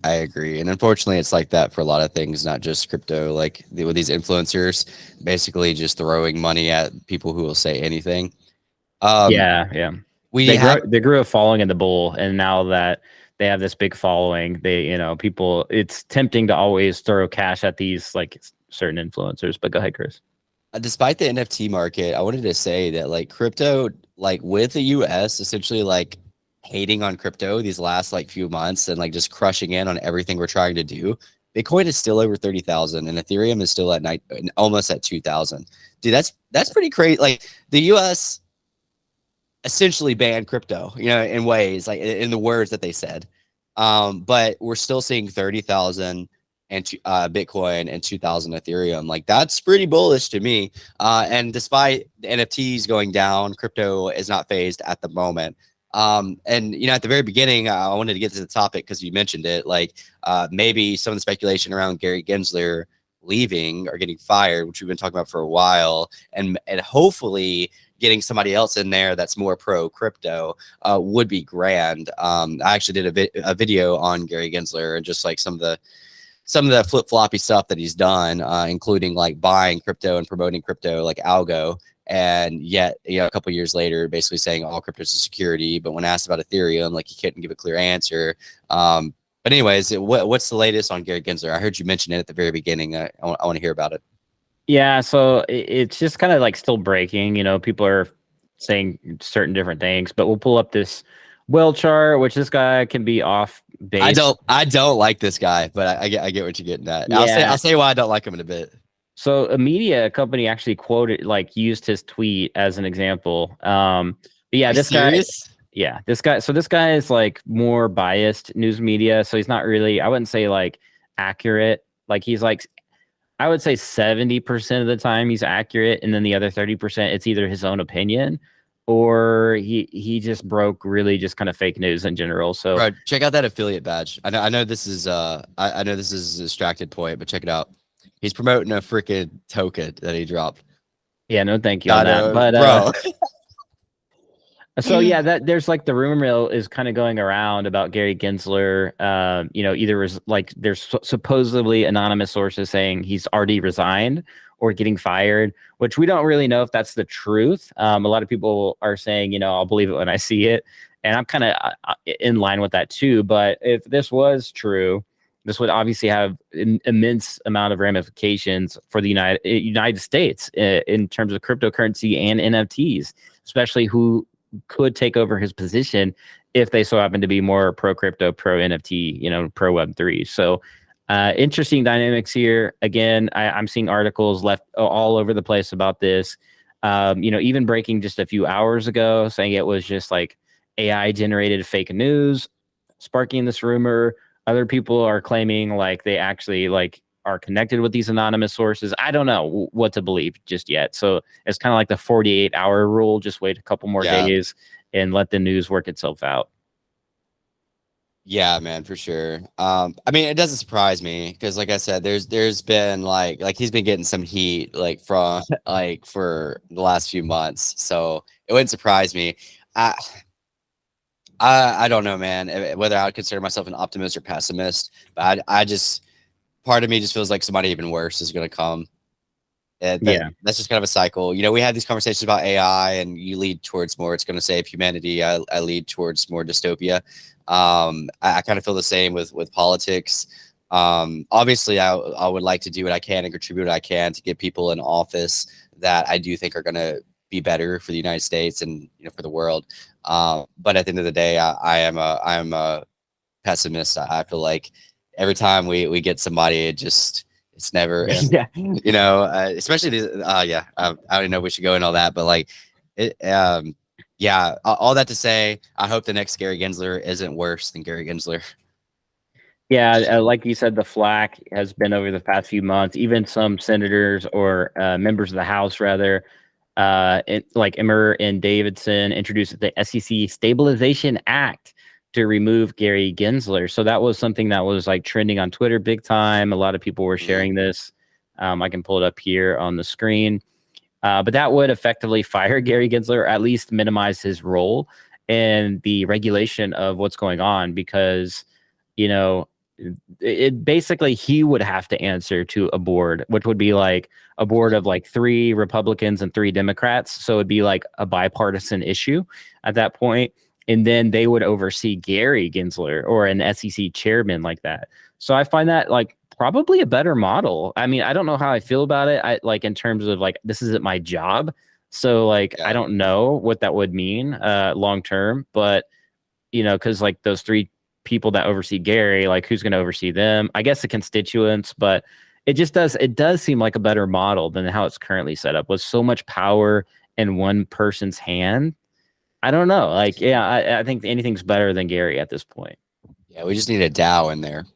[SPEAKER 2] I agree. And unfortunately, it's like that for a lot of things, not just crypto. Like with these influencers, basically just throwing money at people who will say anything.
[SPEAKER 1] Yeah. They grew a following in the bull, and now that they have this big following, people, it's tempting to always throw cash at these like certain influencers. But go ahead, Chris.
[SPEAKER 2] Despite the NFT market, I wanted to say that like crypto, like with the US essentially like hating on crypto these last like few months and like just crushing in on everything we're trying to do, Bitcoin is still over 30,000 and Ethereum is still at almost at 2,000. Dude, that's pretty crazy. Like the US essentially ban crypto, in ways like in the words that they said. But we're still seeing 30,000 and Bitcoin and 2,000 Ethereum. Like that's pretty bullish to me. And despite the NFTs going down, crypto is not phased at the moment. And at the very beginning, I wanted to get to the topic because you mentioned it. Like maybe some of the speculation around Gary Gensler leaving or getting fired, which we've been talking about for a while, and hopefully getting somebody else in there that's more pro crypto would be grand. I actually did a video on Gary Gensler and just like some of the flip floppy stuff that he's done, including like buying crypto and promoting crypto like algo. And yet, a couple years later, basically saying all crypto is a security. But when asked about Ethereum, like he couldn't give a clear answer. But anyways, what's the latest on Gary Gensler? I heard you mention it at the very beginning. I want to hear about it.
[SPEAKER 1] Yeah, so it's just kind of like still breaking. People are saying certain different things, but we'll pull up this well chart, which this guy can be off base.
[SPEAKER 2] I don't like this guy, but I get what you're getting at.
[SPEAKER 1] Yeah.
[SPEAKER 2] I'll say why I don't like him in a bit.
[SPEAKER 1] So a media company actually used his tweet as an example. But yeah, this guy. Yeah, this guy. So this guy is like more biased news media. So he's not really, I wouldn't say like accurate. Like he's like, I would say 70% of the time he's accurate, and then the other 30% it's either his own opinion or he just broke really just kind of fake news in general. So
[SPEAKER 2] bro, check out that affiliate badge. I know this is I know this is a distracted point, but check it out. He's promoting a freaking token that he dropped.
[SPEAKER 1] Yeah, no thank you on that. But
[SPEAKER 2] bro.
[SPEAKER 1] So yeah, that there's like the rumor mill is kind of going around about Gary Gensler. Either was like there's supposedly anonymous sources saying he's already resigned or getting fired, which we don't really know if that's the truth. A lot of people are saying, I'll believe it when I see it, and I'm kind of in line with that too. But if this was true, this would obviously have an immense amount of ramifications for the United States in terms of cryptocurrency and NFTs, especially who could take over his position if they so happen to be more pro crypto, pro NFT, pro Web3. So interesting dynamics here. Again, I'm seeing articles left all over the place about this. Even breaking just a few hours ago, saying it was just like AI generated fake news, sparking this rumor. Other people are claiming like they actually like are connected with these anonymous sources. I don't know what to believe just yet. So it's kind of like the 48-hour rule. Just wait a couple more days and let the news work itself out.
[SPEAKER 2] Yeah, man, for sure. I mean, it doesn't surprise me because, like I said, there's been like he's been getting some heat like from like for the last few months. So it wouldn't surprise me. I don't know, man, whether I would consider myself an optimist or pessimist, but I just part of me just feels like somebody even worse is going to come. That's just kind of a cycle. We had these conversations about AI, and you lead towards more. It's going to save humanity. I lead towards more dystopia. I kind of feel the same with politics. Obviously, I would like to do what I can and contribute what I can to get people in office that I do think are going to be better for the United States and for the world. But at the end of the day, I am a pessimist. I feel like every time we get somebody, it's never, especially these, I don't know we should go and all that, but like it, all that to say, I hope the next Gary Gensler isn't worse than Gary Gensler.
[SPEAKER 1] Yeah, like you said, the flack has been over the past few months. Even some senators or members of the House, rather, like Emmer and Davidson, introduced the SEC Stabilization Act to remove Gary Gensler. So that was something that was like trending on Twitter big time. A lot of people were sharing this. I can pull it up here on the screen. But that would effectively fire Gary Gensler, or at least minimize his role in the regulation of what's going on, because, it basically he would have to answer to a board, which would be like a board of like 3 Republicans and 3 Democrats. So it'd be like a bipartisan issue at that point. And then they would oversee Gary Gensler or an SEC chairman like that. So I find that like probably a better model. I mean, I don't know how I feel about it. I like in terms of like, this isn't my job. So like, I don't know what that would mean long term, but because like those 3 people that oversee Gary, like who's going to oversee them? I guess the constituents, but it does seem like a better model than how it's currently set up, with so much power in one person's hand. I don't know. Like, yeah, I think anything's better than Gary at this point.
[SPEAKER 2] Yeah, we just need a DAO in there.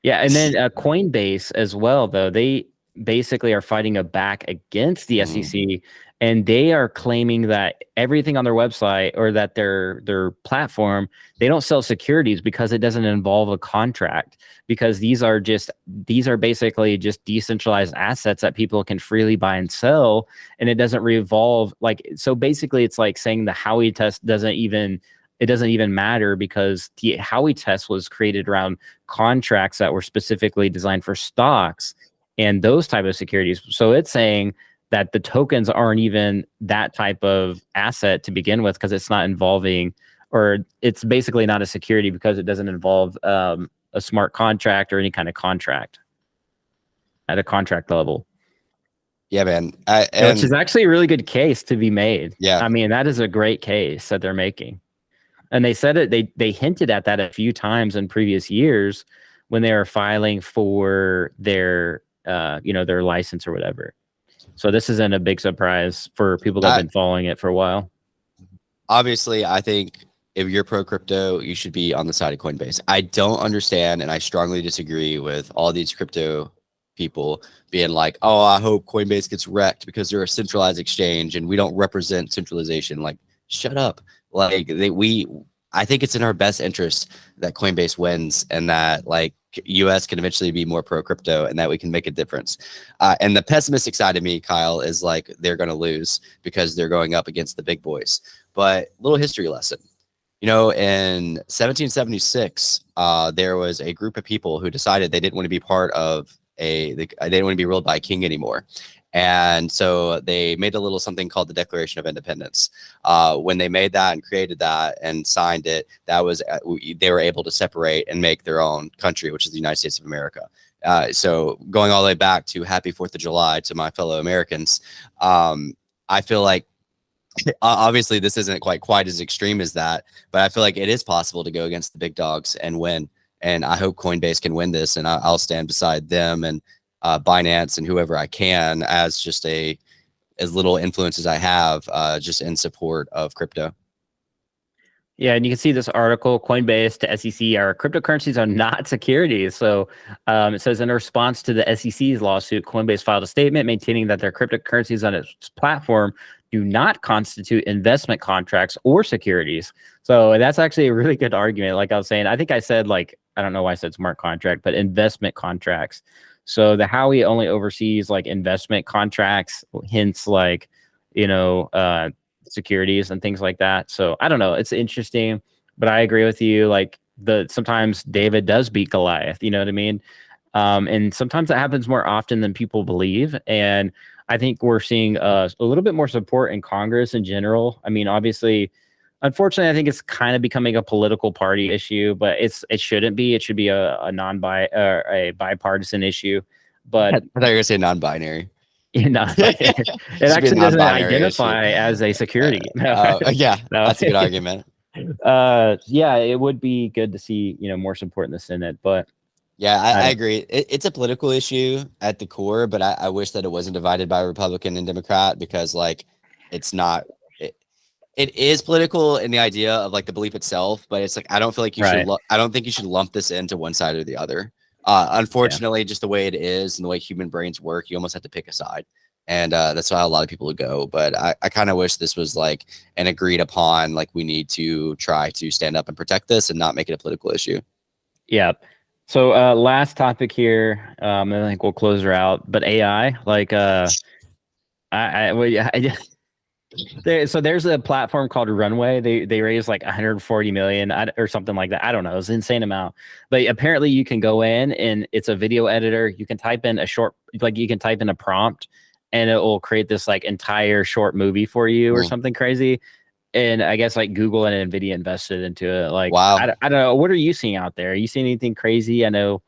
[SPEAKER 1] Yeah, and then Coinbase as well, though, they basically are fighting a back against the SEC, and they are claiming that everything on their website or that their platform, they don't sell securities because it doesn't involve a contract, because these are basically just decentralized assets that people can freely buy and sell, and it doesn't revolve like, so basically it's like saying the Howey test doesn't even matter, because the Howey test was created around contracts that were specifically designed for stocks and those type of securities. So it's saying that the tokens aren't even that type of asset to begin with, because it's not involving, or it's basically not a security because it doesn't involve a smart contract or any kind of contract at a contract level.
[SPEAKER 2] Yeah, man.
[SPEAKER 1] Which is actually a really good case to be made.
[SPEAKER 2] Yeah.
[SPEAKER 1] I mean, that is a great case that they're making. And they said it, they hinted at that a few times in previous years when they were filing for their, their license or whatever. So this isn't a big surprise for people that have been following it for a while.
[SPEAKER 2] Obviously, I think if you're pro crypto, you should be on the side of Coinbase. I don't understand, and I strongly disagree with all these crypto people being like, oh, I hope Coinbase gets wrecked because they're a centralized exchange and we don't represent centralization. Like, shut up. Like I think it's in our best interest that Coinbase wins and that like US can eventually be more pro crypto and that we can make a difference. And the pessimistic side of me, Kyle, is like they're going to lose because they're going up against the big boys. But little history lesson. You know, in 1776, there was a group of people who decided they didn't want to be part of they didn't want to be ruled by a king anymore. And so they made a little something called the Declaration of Independence. When they made that and created that and signed it, that was they were able to separate and make their own country, which is the United States of America. So going all the way back to Happy 4th of July to my fellow Americans, I feel like obviously this isn't quite as extreme as that, but I feel like it is possible to go against the big dogs and win. And I hope Coinbase can win this, and I'll stand beside them and Binance and whoever I can as just as little influence as I have, just in support of crypto.
[SPEAKER 1] Yeah, and you can see this article, Coinbase to SEC, our cryptocurrencies are not securities. So it says in response to the SEC's lawsuit, Coinbase filed a statement maintaining that their cryptocurrencies on its platform do not constitute investment contracts or securities. So that's actually a really good argument. Like I was saying, I think I said, like, I don't know why I said smart contract, but investment contracts. So the Howey only oversees like investment contracts, hence like, securities and things like that. So I don't know. It's interesting, but I agree with you. Like sometimes David does beat Goliath, you know what I mean? And sometimes that happens more often than people believe. And I think we're seeing a little bit more support in Congress in general. I mean, obviously, unfortunately, I think it's kind of becoming a political party issue, but it shouldn't be. It should be a bipartisan issue. But
[SPEAKER 2] I thought you were gonna say non-binary.
[SPEAKER 1] It actually doesn't identify as a security.
[SPEAKER 2] Yeah, that's a good argument.
[SPEAKER 1] Yeah, it would be good to see more support in the Senate, but
[SPEAKER 2] yeah, I agree. It's a political issue at the core, but I wish that it wasn't divided by Republican and Democrat, because like it's not. It is political in the idea of like the belief itself, but it's like I don't feel like you should. I don't think you should lump this into one side or the other. Unfortunately, just the way it is and the way human brains work, you almost have to pick a side. And that's how a lot of people would go. But I kind of wish this was like an agreed upon, like we need to try to stand up and protect this and not make it a political issue.
[SPEAKER 1] Yeah. So last topic here, I think we'll close her out. But AI, like so there's a platform called Runway. They raised like 140 million or something like that. I don't know. It's an insane amount. But apparently you can go in and it's a video editor. You can type in you can type in a prompt and it will create this like entire short movie for you or something crazy. And I guess like Google and Nvidia invested into it. Like,
[SPEAKER 2] wow.
[SPEAKER 1] I don't know. What are you seeing out there? Are you seeing anything crazy? I know.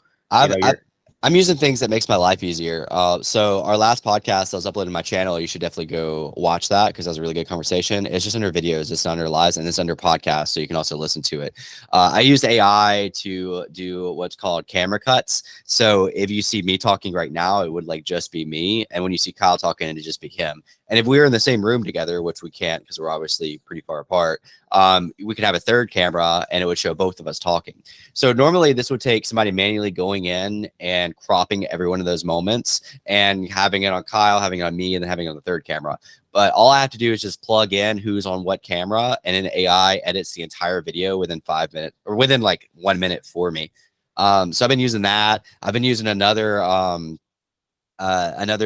[SPEAKER 2] I'm using things that makes my life easier. So our last podcast that was uploaded to my channel, you should definitely go watch that because that was a really good conversation. It's just under videos, it's not under lives, and it's under podcasts, so you can also listen to it. I used AI to do what's called camera cuts. So if you see me talking right now, it would like just be me, and when you see Kyle talking, it'd just be him. And if we were in the same room together, which we can't because we're obviously pretty far apart, we could have a third camera and it would show both of us talking. So normally this would take somebody manually going in and cropping every one of those moments and having it on Kyle, having it on me, and then having it on the third camera. But all I have to do is just plug in who's on what camera, and an AI edits the entire video within 5 minutes or within like 1 minute for me. So I've been using that. I've been using another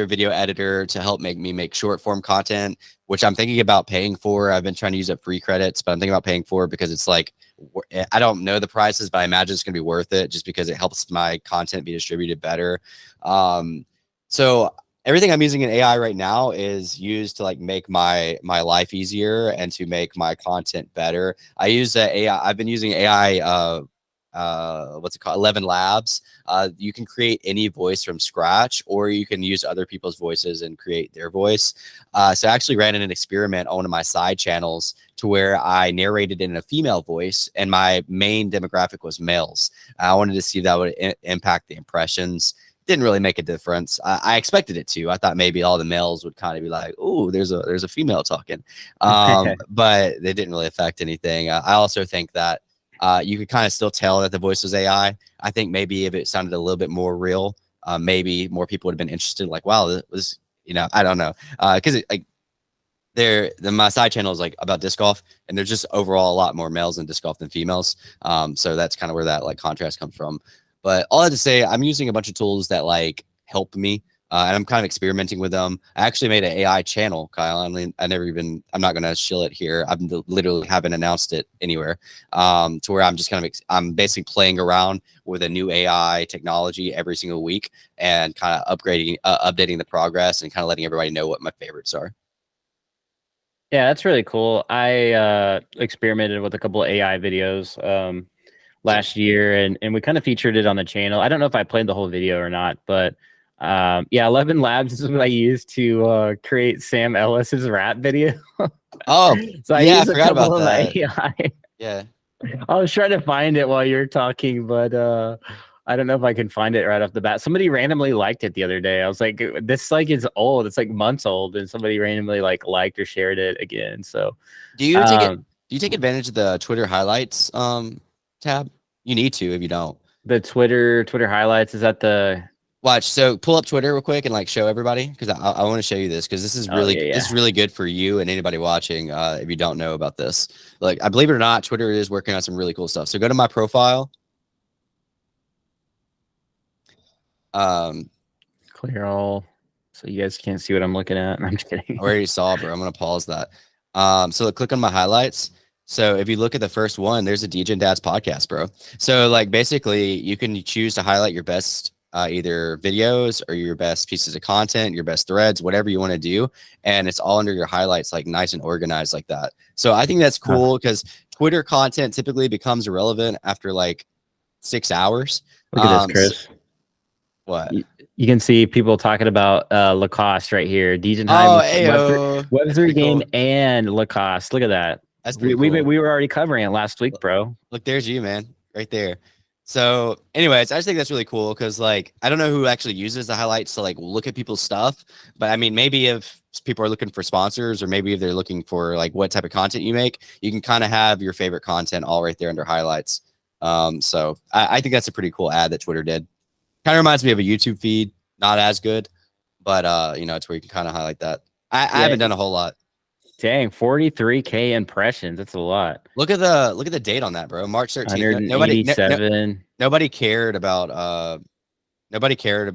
[SPEAKER 2] video editor to help make short form content, which I'm thinking about paying for. I've been trying to use up free credits, but I'm thinking about paying for it because it's like, I don't know the prices, but I imagine it's going to be worth it just because it helps my content be distributed better. So everything I'm using in AI right now is used to like make my life easier and to make my content better. I use the AI. I've been using AI, what's it called? 11 Labs. You can create any voice from scratch, or you can use other people's voices and create their voice. So I actually ran an experiment on one of my side channels to where I narrated in a female voice, and my main demographic was males. I wanted to see if that would impact the impressions. Didn't really make a difference. I expected it to. I thought maybe all the males would kind of be like, "Oh, there's a female talking," but they didn't really affect anything. I also think that you could kind of still tell that the voice was AI. I think maybe if it sounded a little bit more real, maybe more people would have been interested. Like, wow, this was, I don't know, because like my side channel is like about disc golf, and there's just overall a lot more males in disc golf than females. So that's kind of where that like contrast comes from. But all I have to say, I'm using a bunch of tools that like help me. And I'm kind of experimenting with them. I actually made an AI channel, Kyle. I'm not going to shill it here. I literally haven't announced it anywhere, to where I'm just I'm basically playing around with a new AI technology every single week and kind of updating the progress and kind of letting everybody know what my favorites are.
[SPEAKER 1] Yeah, that's really cool. I experimented with a couple of AI videos last year, and we kind of featured it on the channel. I don't know if I played the whole video or not, but yeah, 11 Labs is what I used to create Sam Ellis's rap video.
[SPEAKER 2] Oh,
[SPEAKER 1] so I
[SPEAKER 2] yeah,
[SPEAKER 1] used
[SPEAKER 2] I forgot about that.
[SPEAKER 1] AI.
[SPEAKER 2] Yeah.
[SPEAKER 1] I was trying to find it while you're talking, but I don't know if I can find it right off the bat. Somebody randomly liked it the other day. I was like, this like is old. It's like months old, and somebody randomly like liked or shared it again. So
[SPEAKER 2] do you take advantage of the Twitter highlights tab? You need to if you don't.
[SPEAKER 1] The Twitter highlights, is that the
[SPEAKER 2] watch? So pull up Twitter real quick and like show everybody, because I want to show you this because this is really this is really good for you and anybody watching. If you don't know about this, like I believe it or not, Twitter is working on some really cool stuff. So go to my profile.
[SPEAKER 1] Clear all, so you guys can't see what I'm looking at. I'm just kidding.
[SPEAKER 2] I already saw, bro. I'm gonna pause that. So click on my highlights. So if you look at the first one, there's a Degen Dad's podcast, bro. So like basically you can choose to highlight your best either videos or your best pieces of content, your best threads, whatever you want to do. And it's all under your highlights, like nice and organized like that. So I think that's cool because Twitter content typically becomes irrelevant after like 6 hours.
[SPEAKER 1] Look at this, Chris.
[SPEAKER 2] What?
[SPEAKER 1] You can see people talking about Lacoste right here. Degen Web3 game cool. And Lacoste. Look at that.
[SPEAKER 2] That's pretty cool.
[SPEAKER 1] We were already covering it last week, bro.
[SPEAKER 2] Look, there's you, man, right there. So anyways, I just think that's really cool because like I don't know who actually uses the highlights to like look at people's stuff, but I mean maybe if people are looking for sponsors or maybe if they're looking for like what type of content you make, you can kind of have your favorite content all right there under highlights. So I think that's a pretty cool ad that Twitter did. Kind of reminds me of a YouTube feed, not as good, but it's where you can kind of highlight that. I haven't done a whole lot.
[SPEAKER 1] Dang, 43K impressions. That's a lot.
[SPEAKER 2] Look at the date on that, bro. March 13th. Nobody cared about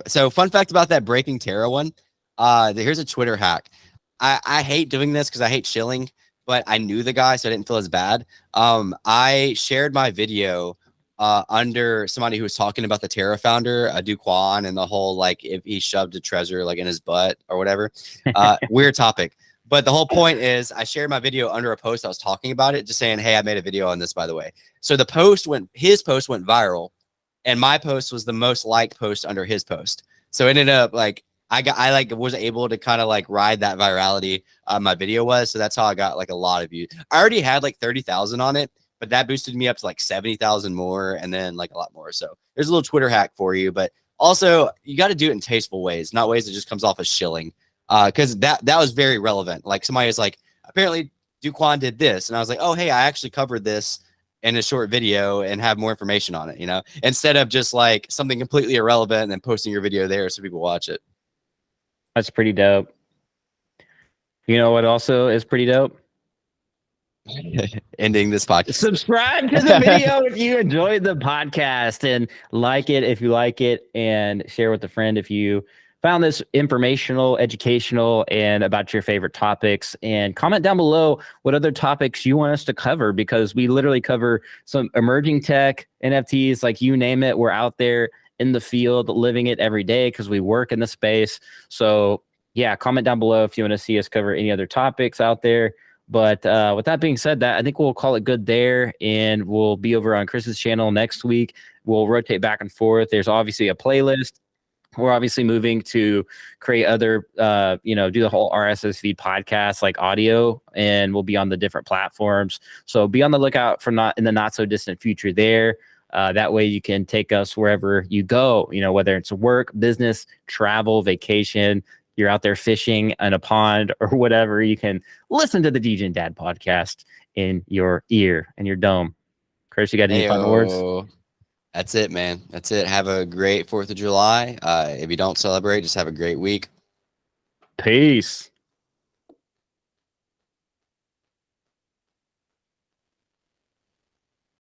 [SPEAKER 2] So fun fact about that Breaking Terra one. Here's a Twitter hack. I hate doing this because I hate shilling, but I knew the guy, so I didn't feel as bad. I shared my video under somebody who was talking about the Terra founder, Duquan, and the whole like if he shoved a treasure like in his butt or whatever. Weird topic. But the whole point is I shared my video under a post. I was talking about it, just saying, hey, I made a video on this, by the way. So his post went viral. and my post was the most liked post under his post. So it ended up like I like was able to kind of like ride that virality my video was. So that's how I got like a lot of views. I already had like 30,000 on it, but that boosted me up to like 70,000 more, and then like a lot more. So there's a little Twitter hack for you, but also you got to do it in tasteful ways, not ways that just comes off as shilling. Because that was very relevant. Like somebody was like, apparently Duquan did this, and I was like, oh hey, I actually covered this in a short video and have more information on it, you know, instead of just like something completely irrelevant and then posting your video there so people watch it.
[SPEAKER 1] That's pretty dope. You know what also is pretty dope?
[SPEAKER 2] Ending this podcast.
[SPEAKER 1] Subscribe to the video if you enjoyed the podcast, and like it if you like it, and share with a friend if you found this informational, educational, and about your favorite topics. And comment down below what other topics you want us to cover, because we literally cover some emerging tech, NFTs, like you name it. We're out there in the field living it every day because we work in the space. So yeah, comment down below if you want to see us cover any other topics out there. But with that being said, I think we'll call it good there, and we'll be over on Chris's channel next week. We'll rotate back and forth. There's obviously a playlist. We're obviously moving to create other, do the whole RSS feed podcast like audio, and we'll be on the different platforms. So be on the lookout for in the not so distant future there. That way you can take us wherever you go, whether it's work, business, travel, vacation, you're out there fishing in a pond or whatever, you can listen to the Degen Dad podcast in your ear and your dome. Chris, you got any final words?
[SPEAKER 2] That's it, man. That's it. Have a great 4th of July. If you don't celebrate, just have a great week.
[SPEAKER 1] Peace.